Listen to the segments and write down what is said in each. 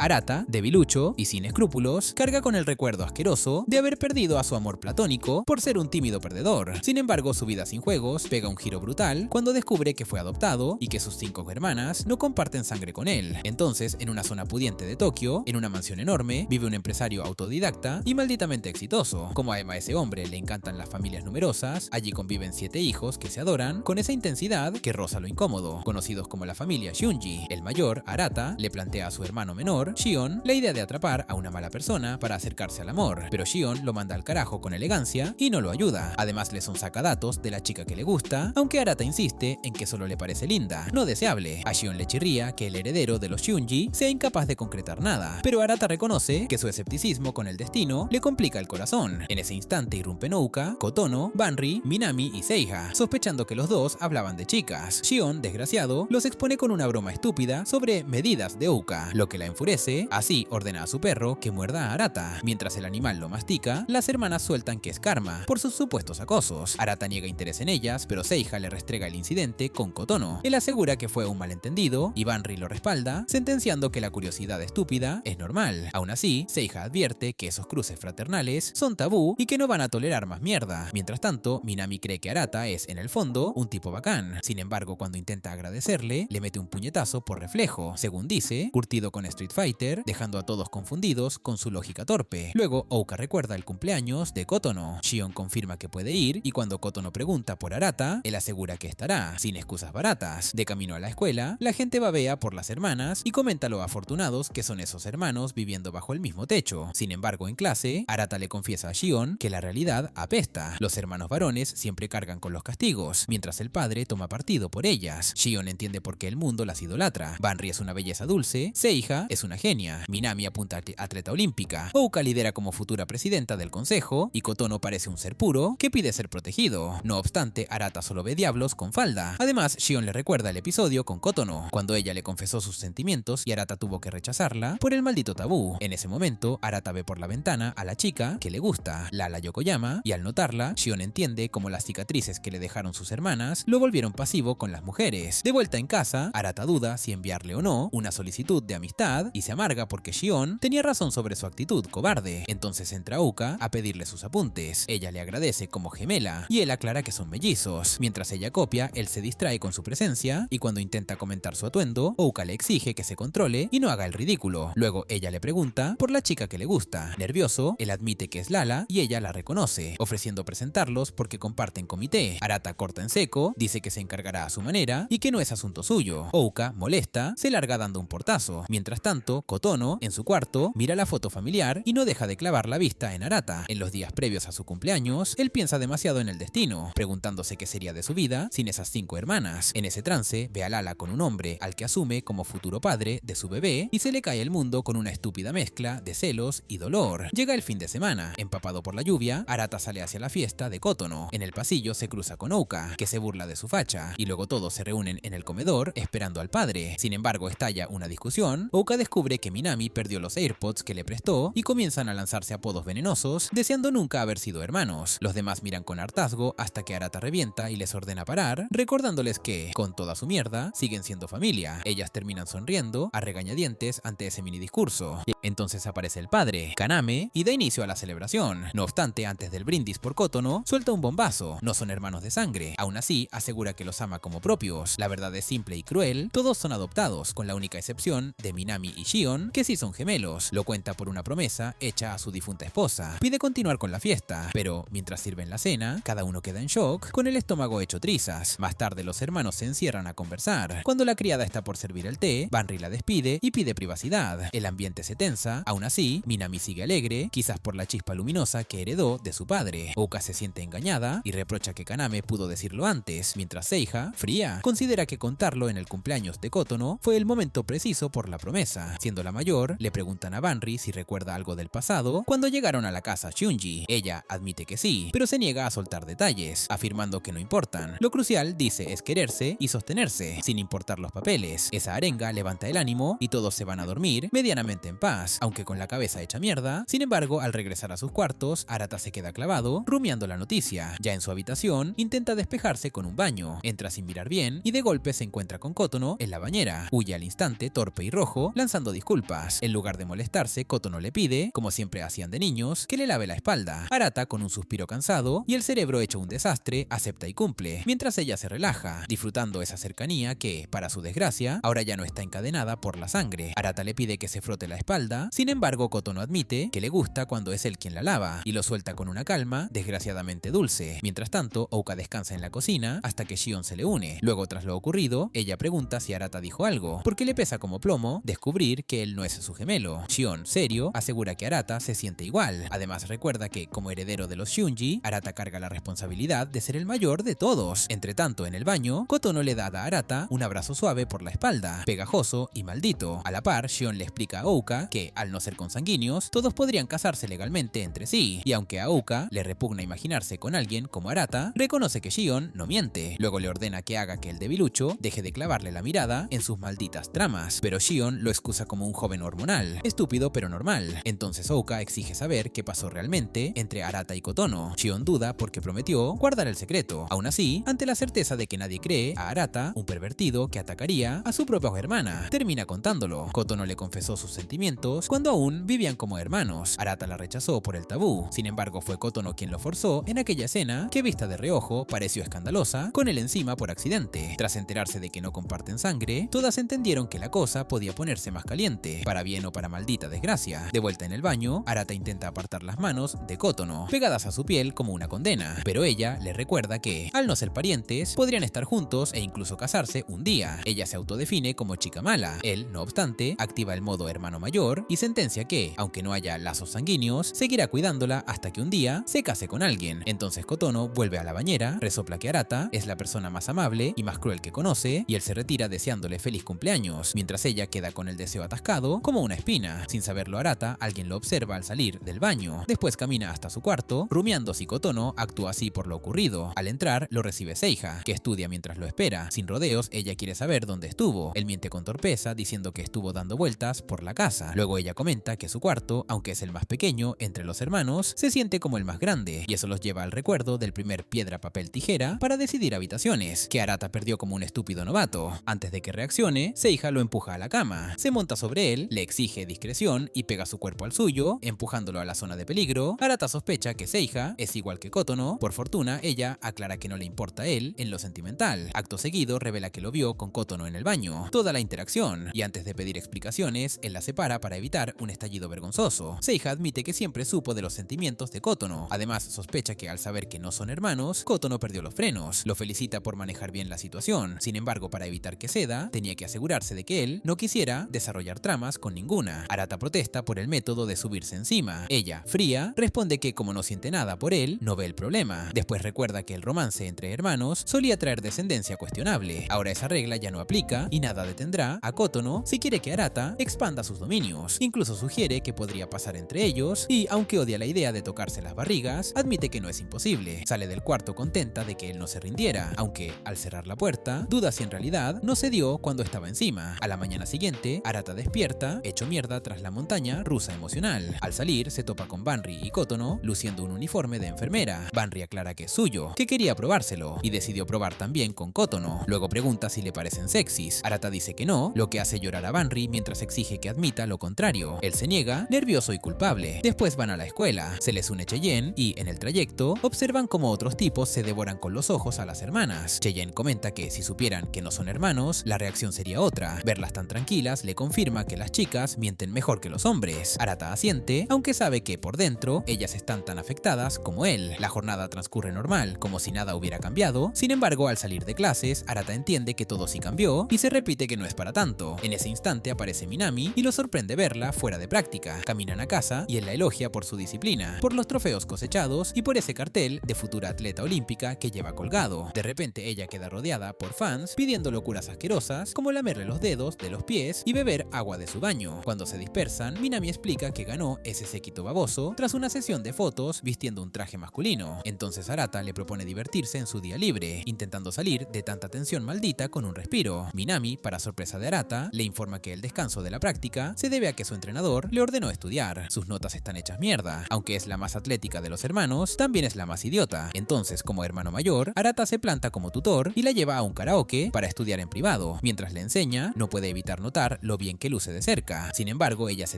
Arata, debilucho y sin escrúpulos, carga con el recuerdo asqueroso de haber perdido a su amor platónico por ser un tímido perdedor. Sin embargo, su vida sin juegos pega un giro brutal cuando descubre que fue adoptado y que sus 5 hermanas no comparten sangre con él. Entonces, en una zona pudiente de Tokio, en una mansión enorme, vive un empresario autodidacta y malditamente exitoso. Como a ese hombre le encantan las familias numerosas, allí conviven 7 hijos que se adoran con esa intensidad que roza lo incómodo. Conocidos como la familia Shunji, el mayor, Arata, le plantea a su hermano menor, Shion, la idea de atrapar a una mala persona para acercarse al amor, pero Shion lo manda al carajo con elegancia y no lo ayuda. Además le sonsaca datos de la chica que le gusta, aunque Arata insiste en que solo le parece linda, no deseable. A Shion le chirría que el heredero de los Shunji sea incapaz de concretar nada, pero Arata reconoce que su escepticismo con el destino le complica el corazón. En ese instante irrumpen Ouka, Kotono, Banri, Minami y Seiha, sospechando que los dos hablaban de chicas. Shion, desgraciado, los expone con una broma estúpida sobre medidas de Ouka, lo que la enfurece. Así ordena a su perro que muerda a Arata. Mientras el animal lo mastica, las hermanas sueltan que es karma por sus supuestos acosos. Arata niega interés en ellas, pero Seiha le restrega el incidente con Kotono. Él asegura que fue un malentendido y Banri lo respalda, sentenciando que la curiosidad estúpida es normal. Aún así, Seiha advierte que esos cruces fraternales son tabú y que no van a tolerar más mierda. Mientras tanto, Minami cree que Arata es, en el fondo, un tipo bacán. Sin embargo, cuando intenta agradecerle, le mete un puñetazo por reflejo, según dice, curtido con Street Fighter, dejando a todos confundidos con su lógica torpe. Luego, Ouka recuerda el cumpleaños de Kotono. Shion confirma que puede ir y cuando Kotono pregunta por Arata, él asegura que estará, sin excusas baratas. De camino a la escuela, la gente babea por las hermanas y comenta lo afortunados que son esos hermanos viviendo bajo el mismo techo. Sin embargo, en clase, Arata le confiesa a Shion que la realidad apesta. Los hermanos varones siempre cargan con los castigos, mientras el padre toma partido por ellas. Shion entiende por qué el mundo las idolatra. Banri es una belleza dulce, Seiha es una genia, Minami apunta a atleta olímpica, Ouka lidera como futura presidenta del consejo y Kotono parece un ser puro que pide ser protegido. No obstante, Arata solo ve diablos con falda. Además, Shion le recuerda el episodio con Kotono, cuando ella le confesó sus sentimientos y Arata tuvo que rechazarla por el maldito tabú. En ese momento, Arata ve por la ventana a la chica que le gusta, Lala Yokoyama, y al notarla, Shion entiende cómo las cicatrices que le dejaron sus hermanas lo volvieron pasivo con las mujeres. De vuelta en casa, Arata duda si enviarle o no una solicitud de amistad y se amarga porque Shion tenía razón sobre su actitud cobarde. Entonces entra Ouka a pedirle sus apuntes. Ella le agradece como gemela y él aclara que son mellizos. Mientras ella copia, él se distrae con su presencia y cuando intenta comentar su atuendo, Ouka le exige que se controle y no haga el ridículo. Luego ella le pregunta por la chica que le gusta. Nervioso, él admite que es Lala y ella la reconoce, ofreciendo presentarlos porque comparten comité. Arata corta en seco, dice que se encargará a su manera y que no es asunto suyo. Ouka, molesta, se larga dando un portazo. Mientras tanto, Kotono, en su cuarto, mira la foto familiar y no deja de clavar la vista en Arata. En los días previos a su cumpleaños, él piensa demasiado en el destino, preguntándose qué sería de su vida sin esas 5 hermanas. En ese trance, ve a Lala con un hombre al que asume como futuro padre de su bebé y se le cae el mundo con una estúpida mezcla de celos y dolor. Llega el fin de semana. Empapado por la lluvia, Arata sale hacia la fiesta de Kotono. En el pasillo se cruza con Ouka, que se burla de su facha, y luego todos se reúnen en el comedor esperando al padre. Sin embargo, estalla una discusión. Ouka descubre que Minami perdió los AirPods que le prestó y comienzan a lanzarse apodos venenosos, deseando nunca haber sido hermanos. Los demás miran con hartazgo hasta que Arata revienta y les ordena parar, recordándoles que, con toda su mierda, siguen siendo familia. Ellas terminan sonriendo a regañadientes ante ese mini discurso. Entonces aparece el padre, Kaname, y da inicio a la celebración. No obstante, antes del brindis por Kotono, suelta un bombazo. No son hermanos de sangre. Aún así, asegura que los ama como propios. La verdad es simple y cruel. Todos son adoptados, con la única excepción de Minami y Shion, que sí son gemelos. Lo cuenta por una promesa hecha a su difunta esposa. Pide continuar con la fiesta, pero mientras sirven la cena, cada uno queda en shock, con el estómago hecho trizas. Más tarde los hermanos se encierran a conversar. Cuando la criada está por servir el té, Banri la despide y pide privacidad. El ambiente se tensa. Aún así, Minami sigue alegre, quizás por la chispa luminosa que heredó de su padre. Ouka se siente engañada y reprocha que Kaname pudo decirlo antes, mientras Seiha, fría, considera que contarlo en el cumpleaños de Kotono fue el momento preciso por la promesa. Siendo la mayor, le preguntan a Banri si recuerda algo del pasado cuando llegaron a la casa Shunji. Ella admite que sí, pero se niega a soltar detalles, afirmando que no importan. Lo crucial, dice, es quererse y sostenerse, sin importar los papeles. Esa arenga levanta el ánimo y todos se van a dormir medianamente en paz, aunque con la cabeza hecha mierda. Sin embargo, al regresar a sus cuartos, Arata se queda clavado, rumiando la noticia. Ya en su habitación, intenta despejarse con un baño. Entra sin mirar bien y de golpe se encuentra con Kotono en la bañera. Huye al instante, torpe y rojo, lanzando disculpas. En lugar de molestarse, Kotono le pide, como siempre hacían de niños, que le lave la espalda. Arata, con un suspiro cansado y el cerebro hecho un desastre, acepta y cumple, mientras ella se relaja, disfrutando esa cercanía que, para su desgracia, ahora ya no está encadenada por la sangre. Arata le pide que se frote la espalda, sin embargo Kotono admite que le gusta cuando es él quien la lava, y lo suelta con una calma desgraciadamente dulce. Mientras tanto, Ouka descansa en la cocina hasta que Shion se le une. Luego, tras lo ocurrido, ella pregunta si Arata dijo algo, porque le pesa como plomo descubrir que él no es su gemelo. Shion, serio, asegura que Arata se siente igual. Además recuerda que, como heredero de los Shunji, Arata carga la responsabilidad de ser el mayor de todos. Entre tanto, en el baño, Kotono le da a Arata un abrazo suave por la espalda, pegajoso y maldito. A la par, Shion le explica a Ouka que, al no ser consanguíneos, todos podrían casarse legalmente entre sí, y aunque a Ouka le repugna imaginarse con alguien como Arata, reconoce que Shion no miente. Luego le ordena que haga que el debilucho deje de clavarle la mirada en sus malditas tramas, pero Shion lo excusa como un joven hormonal, estúpido pero normal. Entonces Ouka exige saber qué pasó realmente entre Arata y Kotono. Shion duda porque prometió guardar el secreto. Aún así, ante la certeza de que nadie cree a Arata, un pervertido que atacaría a su propia hermana, termina contándolo. Kotono le confesó sus sentimientos cuando aún vivían como hermanos. Arata la rechazó por el tabú. Sin embargo, fue Kotono quien lo forzó en aquella escena que, vista de reojo, pareció escandalosa, con él encima por accidente. Tras enterarse de que no comparten sangre, todas entendieron que la cosa podía ponerse más caliente, para bien o para maldita desgracia. De vuelta en el baño, Arata intenta apartar las manos de Kotono, pegadas a su piel como una condena, pero ella le recuerda que, al no ser parientes, podrían estar juntos e incluso casarse un día. Ella se autodefine como chica mala. Él, no obstante, activa el modo hermano mayor y sentencia que, aunque no haya lazos sanguíneos, seguirá cuidándola hasta que un día se case con alguien. Entonces Kotono vuelve a la bañera, resopla que Arata es la persona más amable y más cruel que conoce, y él se retira deseándole feliz cumpleaños, mientras ella queda con el deseo atascado como una espina. Sin saberlo Arata, alguien lo observa al salir del baño. Después camina hasta su cuarto, rumiando si Kotono actúa así por lo ocurrido. Al entrar, lo recibe Seiha, que estudia mientras lo espera. Sin rodeos, ella quiere saber dónde estuvo. Él miente con torpeza, diciendo que estuvo dando vueltas por la casa. Luego ella comenta que su cuarto, aunque es el más pequeño entre los hermanos, se siente como el más grande, y eso los lleva al recuerdo del primer piedra, papel, tijera para decidir habitaciones, que Arata perdió como un estúpido novato. Antes de que reaccione, Seiha lo empuja a la cama, se monta sobre él, le exige discreción y pega su cuerpo al suyo, empujándolo a la zona de peligro. Arata sospecha que Seiha es igual que Kotono. Por fortuna, ella aclara que no le importa a él en lo sentimental. Acto seguido, revela que lo vio con Kotono en el baño, toda la interacción, y antes de pedir explicaciones, él la separa para evitar un estallido vergonzoso. Seiha admite que siempre supo de los sentimientos de Kotono. Además, sospecha que al saber que no son hermanos, Kotono perdió los frenos. Lo felicita por manejar bien la situación. Sin embargo, para evitar que ceda, tenía que asegurarse de que él no quisiera desarrollar tramas con ninguna. Arata protesta por el método de subirse encima. Ella, fría, responde que como no siente nada por él, no ve el problema. Después recuerda que el romance entre hermanos solía traer descendencia cuestionable. Ahora esa regla ya no aplica y nada detendrá a Kotono si quiere que Arata expanda sus dominios. Incluso sugiere que podría pasar entre ellos y, aunque odia la idea de tocarse las barrigas, admite que no es imposible. Sale del cuarto contenta de que él no se rindiera, aunque al cerrar la puerta, duda si en realidad no se dio cuando estaba encima. A la mañana siguiente, Arata despierta, hecho mierda tras la montaña rusa emocional. Al salir, se topa con Banri y Kotono, luciendo un uniforme de enfermera. Banri aclara que es suyo, que quería probárselo, y decidió probar también con Kotono. Luego pregunta si le parecen sexys. Arata dice que no, lo que hace llorar a Banri mientras exige que admita lo contrario. Él se niega, nervioso y culpable. Después van a la escuela, se les une Cheyenne y, en el trayecto, observan cómo otros tipos se devoran con los ojos a las hermanas. Cheyenne comenta que si supieran que no son hermanos, la reacción sería otra. Verlas tan tranquilas le confirma que las chicas mienten mejor que los hombres. Arata asiente, aunque sabe que por dentro ellas están tan afectadas como él. La jornada transcurre normal, como si nada hubiera cambiado. Sin embargo, al salir de clases, Arata entiende que todo sí cambió y se repite que no es para tanto. En ese instante aparece Minami y lo sorprende verla fuera de práctica. Caminan a casa y él la elogia por su disciplina, por los trofeos cosechados y por ese cartel de futura atleta olímpica que lleva colgado. De repente ella queda rodeada por fans pidiendo locuras asquerosas como lamerle los dedos de los pies y beber agua de su baño. Cuando se dispersan, Minami explica que ganó ese séquito baboso tras una sesión de fotos vistiendo un traje masculino. Entonces Arata le propone divertirse en su día libre, intentando salir de tanta tensión maldita con un respiro. Minami, para sorpresa de Arata, le informa que el descanso de la práctica se debe a que su entrenador le ordenó estudiar. Sus notas están hechas mierda. Aunque es la más atlética de los hermanos, también es la más idiota. Entonces, como hermano mayor, Arata se planta como tutor y la lleva a un karaoke para estudiar en privado. Mientras le enseña, no puede evitar notar lo bien que luce de cerca. Sin embargo, ella se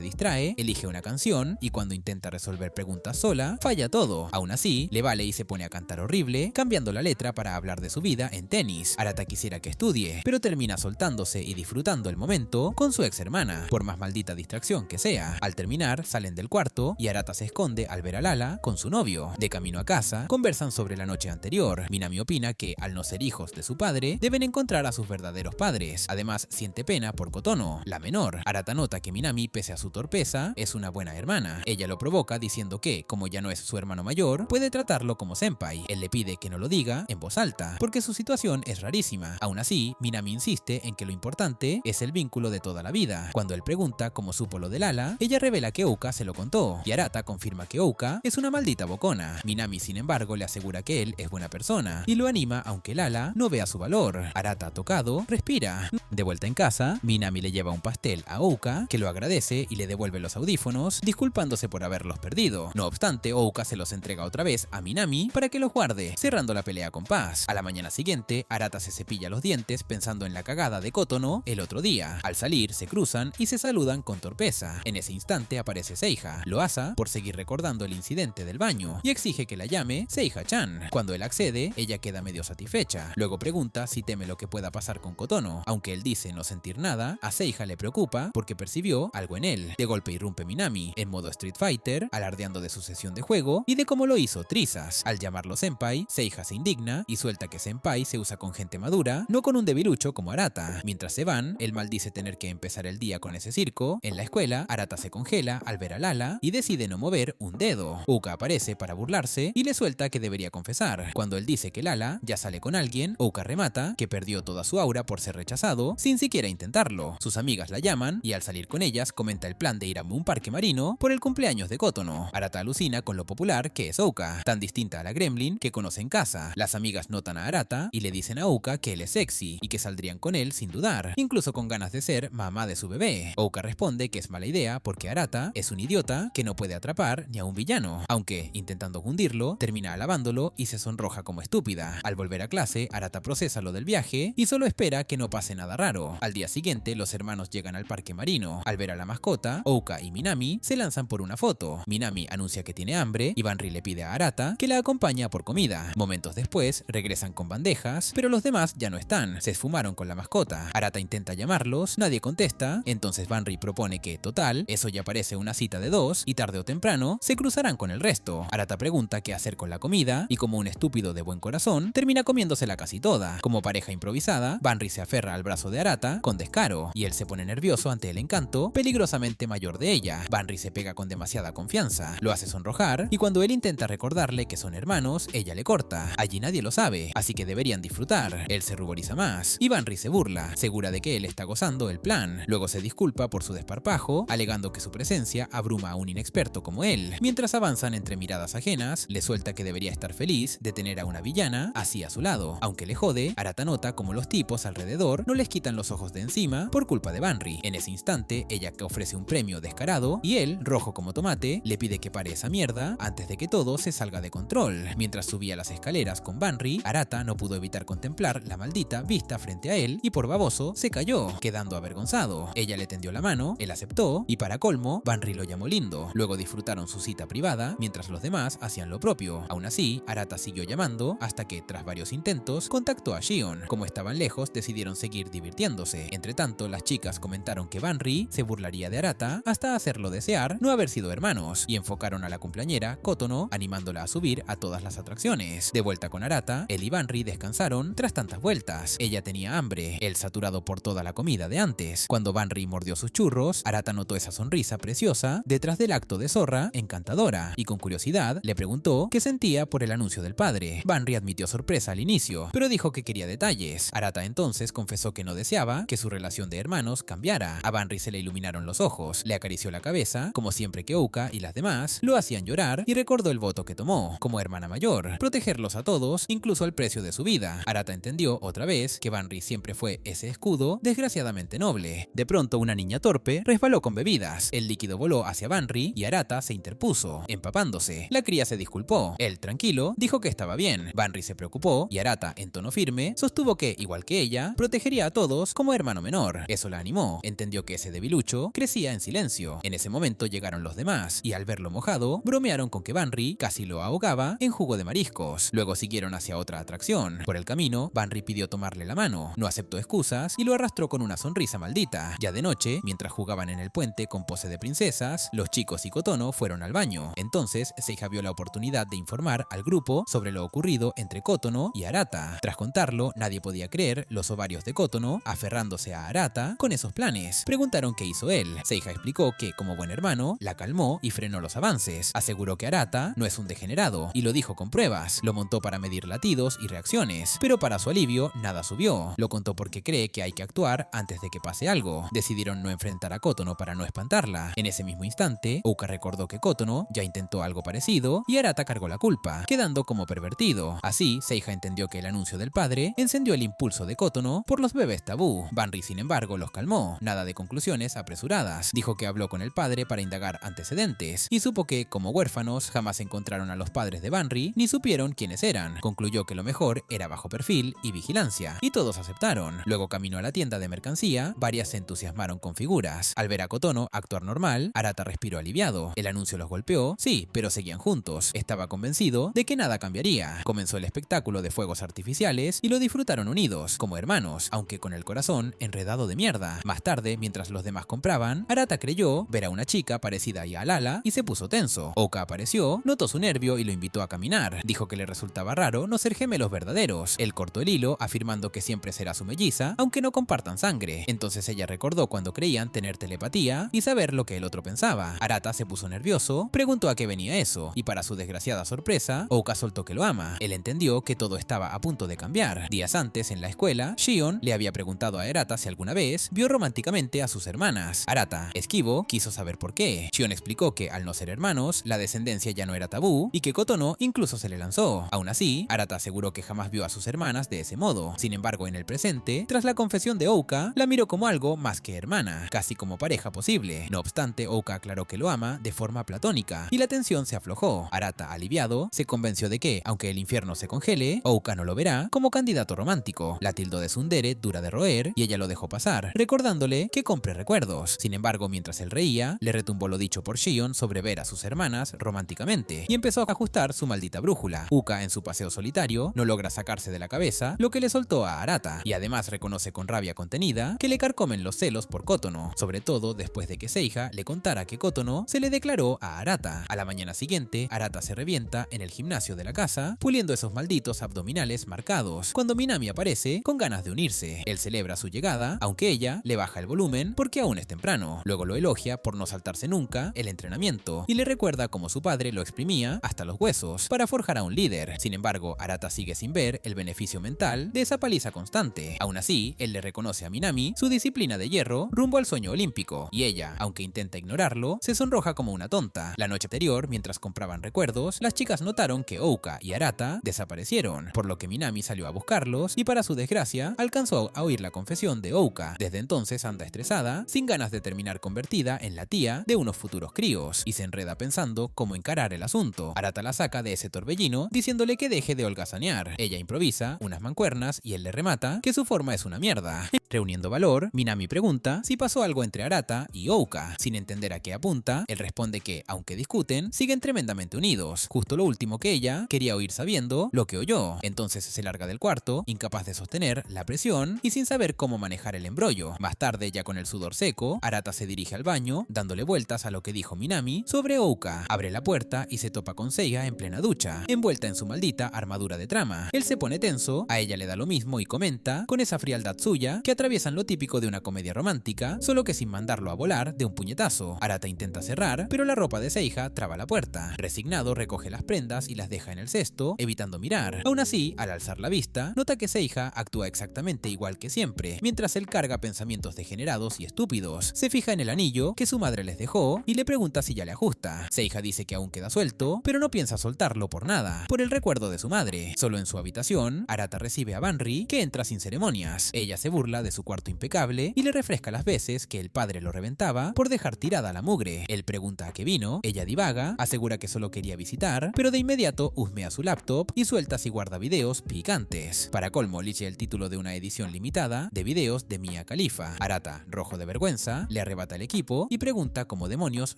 distrae, elige una canción y cuando intenta resolver preguntas sola, falla todo. Aún así, le vale y se pone a cantar horrible, cambiando la letra para hablar de su vida en tenis. Arata quisiera que estudie, pero termina soltándose y disfrutando el momento con su ex hermana, por más maldita distracción que sea. Al terminar, salen del cuarto y Arata se esconde al ver a Lala con su novio. De camino a casa, conversan sobre la noche anterior. Minami opina que, al no ser hijos de su padre, deben encontrar a sus verdaderos padres. Además, siente pena por Kotono, la menor. Arata nota que Minami, pese a su torpeza, es una buena hermana. Ella lo provoca diciendo que, como ya no es su hermano mayor, puede tratarlo como senpai. Él le pide que no lo diga en voz alta, porque su situación es rarísima. Aún así, Minami insiste en que lo importante es el vínculo de toda la vida. Cuando él pregunta cómo supo lo de Lala, ella revela que Ouka se lo contó, y Arata confirma que Ouka es una maldita bocona. Minami, sin embargo, le asegura que él es buena persona, y lo anima aunque Lala no vea su valor. Arata, tocado, respira. De vuelta en casa, Minami le lleva un pastel a Ouka, que lo agradece y le devuelve los audífonos, disculpándose por haberlos perdido. No obstante, Ouka se los entrega otra vez a Minami para que los guarde, cerrando la pelea con paz. A la mañana siguiente, Arata se cepilla los dientes pensando en la cagada de Kotono el otro día. Al salir, se cruzan y se saludan con torpeza. En ese instante aparece Seiha. Lo asa por seguir recordando el incidente del baño y exige que la llame Seiha-chan. Cuando él accede, ella queda medio satisfecha. Luego pregunta si teme lo que pueda pasar con Kotono. Aunque él dice no sentir nada, a Seiha le preocupa porque percibió algo en él. De golpe irrumpe Minami en modo Street Fighter, alardeando de su sesión de juego y de cómo lo hizo trizas. Al llamarlo senpai, Seiha se indigna y suelta que senpai se usa con gente madura, no con un debilucho como Arata. Mientras se van, él maldice tener que empezar el día con ese circo. En la escuela, Arata se congela al ver a Lala y decide no mover un dedo. Ouka aparece para burlarse y le suelta que debería confesar. Cuando él dice que Lala ya sale con alguien, Ouka remata que perdió toda su aura por ser rechazado sin siquiera intentarlo. Sus amigas la llaman y al salir con ellas comenta el plan de ir a un parque marino por el cumpleaños de Kotono. Arata alucina con lo popular que es Ouka, tan distinta a la Gremlin que conoce en casa. Las amigas notan a Arata y le dicen a Ouka que él es sexy y que saldrían con él sin dudar, incluso con ganas de ser mamá de su bebé. Ouka responde que es mala idea porque Arata es un idiota que no puede atrapar ni a un villano, aunque, intentando hundirlo, termina alabándolo y se sonroja como estúpida. Al volver a clase, Arata procesa lo del viaje y solo espera que no pase nada raro. Al día siguiente, los hermanos llegan al parque marino. Al ver a la mascota, Ouka y Minami se lanzan por una foto. Minami anuncia que tiene hambre y Banri le pide a Arata que la acompañe por comida. Momentos después, regresan con bandejas, pero los demás ya no están, se esfumaron con la mascota. Arata intenta llamarlos, nadie contesta, entonces Banri propone que, total, eso ya parece una cita de dos y tarde o temprano se cruzarán con el resto. Arata pregunta qué hacer con la comida y como un estúpido de buen corazón, termina comiéndosela casi toda. Como pareja improvisada, Banri se aferra al brazo de Arata con descaro y él se pone nervioso ante el encanto peligrosamente mayor de ella. Banri se pega con demasiada confianza, lo hace sonrojar y cuando él intenta recordarle que son hermanos, ella le corta. Allí nadie lo sabe, así que deberían disfrutar. Él se ruboriza más y Banri se burla, segura de que él está gozando el plan. Luego se disculpa por su desparpajo, alegando que su presencia abruma a un inexperto como él. Mientras avanzan entre miradas ajenas, le suelta que debería estar feliz de tener a una villana así a su lado. Aunque le jode, Arata nota como los tipos alrededor no les quitan los ojos de encima por culpa de Banri. En ese instante, ella que ofrece un premio descarado y él, rojo como tomate, le pide que pare esa mierda antes de que todo se salga de control. Mientras subía las escaleras con Banri, Arata no pudo evitar contemplar la maldita vista frente a él y por baboso se cayó, quedando avergonzado. Ella le tendió la mano, él aceptó y para colmo, Banri lo llamó lindo. Luego disfrutaron su cita privada mientras los demás hacían lo propio. Aún así, Arata siguió llamando hasta que, tras varios intentos, contactó a Shion. Como estaban lejos, decidieron seguir divirtiéndose. Entre tanto, las chicas comentaron que Banri se burlaría de Arata hasta hacerlo desear no haber sido hermanos y enfocaron a la cumpleañera, Kotono, animándola a subir a todas las atracciones. De vuelta con Arata, él y Banri descansaron tras tantas vueltas. Ella tenía hambre, él saturado por toda la comida de antes. Cuando Banri mordió sus churros, Arata notó esa sonrisa preciosa detrás del acto de zorra encantadora y con curiosidad le preguntó qué sentía por el anuncio del padre. Banri admitió sorpresa al inicio, pero dijo que quería detalles. Arata entonces confesó que no deseaba que su relación de hermanos cambiara. A Banri se le iluminaron los ojos, le acarició la cabeza, como siempre que Ouka y las demás lo hacían llorar y recordó el voto que tomó, como hermana mayor, protegerlos a todos, incluso al precio de su vida. Arata entendió otra vez que Banri siempre fue ese escudo desgraciadamente noble. De pronto una niña torpe resbaló con bebidas, el líquido voló hacia Banri y Arata se interpuso, empapándose. La cría se disculpó, él tranquilo dijo que estaba bien. Banri se preocupó y Arata, en tono firme, sostuvo que, igual que ella, protegería a todos como hermano menor. Eso la animó. Kotono entendió que ese debilucho crecía en silencio. En ese momento llegaron los demás, y al verlo mojado, bromearon con que Banri casi lo ahogaba en jugo de mariscos. Luego siguieron hacia otra atracción. Por el camino, Banri pidió tomarle la mano, no aceptó excusas y lo arrastró con una sonrisa maldita. Ya de noche, mientras jugaban en el puente con pose de princesas, los chicos y Kotono fueron al baño. Entonces, Seiha vio la oportunidad de informar al grupo sobre lo ocurrido entre Kotono y Arata. Tras contarlo, nadie podía creer los ovarios de Kotono aferrándose a Arata con esos planes. Preguntaron qué hizo él. Seiha explicó que, como buen hermano, la calmó y frenó los avances. Aseguró que Arata no es un degenerado, y lo dijo con pruebas. Lo montó para medir latidos y reacciones, pero para su alivio, nada subió. Lo contó porque cree que hay que actuar antes de que pase algo. Decidieron no enfrentar a Kotono para no espantarla. En ese mismo instante, Ouka recordó que Kotono ya intentó algo parecido y Arata cargó la culpa, quedando como pervertido. Así, Seiha entendió que el anuncio del padre encendió el impulso de Kotono por los bebés tabú. Banri, sin embargo, los calmó. Nada de conclusiones apresuradas. Dijo que habló con el padre para indagar antecedentes y supo que, como huérfanos, jamás encontraron a los padres de Banri ni supieron quiénes eran. Concluyó que lo mejor era bajo perfil y vigilancia, y todos aceptaron. Luego caminó a la tienda de mercancía, varias se entusiasmaron con figuras. Al ver a Kotono actuar normal, Arata respiró aliviado. El anuncio los golpeó, sí, pero seguían juntos. Estaba convencido de que nada cambiaría. Comenzó el espectáculo de fuegos artificiales y lo disfrutaron unidos, como hermanos, aunque con el corazón enredado de mierda. Más tarde, mientras los demás compraban, Arata creyó ver a una chica parecida a Lala y se puso tenso. Ouka apareció, notó su nervio y lo invitó a caminar. Dijo que le resultaba raro no ser gemelos verdaderos. Él cortó el hilo, afirmando que siempre será su melliza, aunque no compartan sangre. Entonces ella recordó cuando creían tener telepatía y saber lo que el otro pensaba. Arata se puso nervioso, preguntó a qué venía eso, y para su desgraciada sorpresa, Ouka soltó que lo ama. Él entendió que todo estaba a punto de cambiar. Días antes, en la escuela, Shion le había preguntado a Arata si alguna vez vio románticamente a sus hermanas. Arata, esquivo, quiso saber por qué. Shion explicó que, al no ser hermanos, la descendencia ya no era tabú y que Kotono incluso se le lanzó. Aún así, Arata aseguró que jamás vio a sus hermanas de ese modo. Sin embargo, en el presente, tras la confesión de Ouka, la miró como algo más que hermana, casi como pareja posible. No obstante, Ouka aclaró que lo ama de forma platónica y la tensión se aflojó. Arata, aliviado, se convenció de que, aunque el infierno se congele, Ouka no lo verá como candidato romántico. La tildó de tsundere dura de roer y ella lo dejó pasar, recordándole que compre recuerdos. Sin embargo, mientras él reía, le retumbó lo dicho por Shion sobre ver a sus hermanas románticamente y empezó a ajustar su maldita brújula. Uka, en su paseo solitario, no logra sacarse de la cabeza lo que le soltó a Arata, y además reconoce con rabia contenida que le carcomen los celos por Kotono, sobre todo después de que Seiha le contara que Kotono se le declaró a Arata. A la mañana siguiente, Arata se revienta en el gimnasio de la casa, puliendo esos malditos abdominales marcados, cuando Minami aparece con ganas de unirse. Él celebra su llegada, aunque ella le baja el volumen porque aún es temprano. Luego lo elogia por no saltarse nunca el entrenamiento y le recuerda cómo su padre lo exprimía hasta los huesos para forjar a un líder. Sin embargo, Arata sigue sin ver el beneficio mental de esa paliza constante. Aún así, él le reconoce a Minami su disciplina de hierro rumbo al sueño olímpico, y ella, aunque intenta ignorarlo, se sonroja como una tonta. La noche anterior, mientras compraban recuerdos, las chicas notaron que Ouka y Arata desaparecieron, por lo que Minami salió a buscarlos y, para su desgracia, alcanzó a oír la confesión de Ouka. Desde entonces anda estresada, sin ganas de terminar convertida en la tía de unos futuros críos, y se enreda pensando cómo encarar el asunto. Arata la saca de ese torbellino diciéndole que deje de holgazanear. Ella improvisa unas mancuernas y él le remata que su forma es una mierda. Reuniendo valor, Minami pregunta si pasó algo entre Arata y Ouka. Sin entender a qué apunta, él responde que, aunque discuten, siguen tremendamente unidos. Justo lo último que ella quería oír sabiendo lo que oyó. Entonces se larga del cuarto, incapaz de sostener la presión y sin saber cómo manejar el embrollo. Más tarde, ya con el sudor seco, Arata se dirige al baño, dándole vueltas a lo que dijo Minami sobre Ouka. Abre la puerta y se topa con Seiya en plena ducha, envuelta en su maldita armadura de trama. Él se pone tenso, a ella le da lo mismo y comenta, con esa frialdad suya, que atraviesan lo típico de una comedia romántica, solo que sin mandarlo a volar de un puñetazo. Arata intenta cerrar, pero la ropa de Seiya traba la puerta. Resignado, recoge las prendas y las deja en el cesto, evitando mirar. Aún así, al alzar la vista, nota que Seiya actúa exactamente igual que siempre, mientras él carga pensamientos degenerados y estúpidos. Se fija en el anillo que su madre les dejó y le pregunta si ya le ajusta. Seiya dice que aún queda suelto, pero no piensa soltarlo por nada, por el recuerdo de su madre. Solo en su habitación, Arata recibe a Banri, que entra sin ceremonias. Ella se burla de su cuarto impecable y le refresca las veces que el padre lo reventaba por dejar tirada la mugre. Él pregunta a qué vino, ella divaga, asegura que solo quería visitar, pero de inmediato husmea su laptop y suelta y guarda videos picantes. Para colmo, lee el título de una edición limitada de videos de Mia Khalifa. Arata, rojo de vergüenza, le arrebata el equipo y pregunta cómo demonios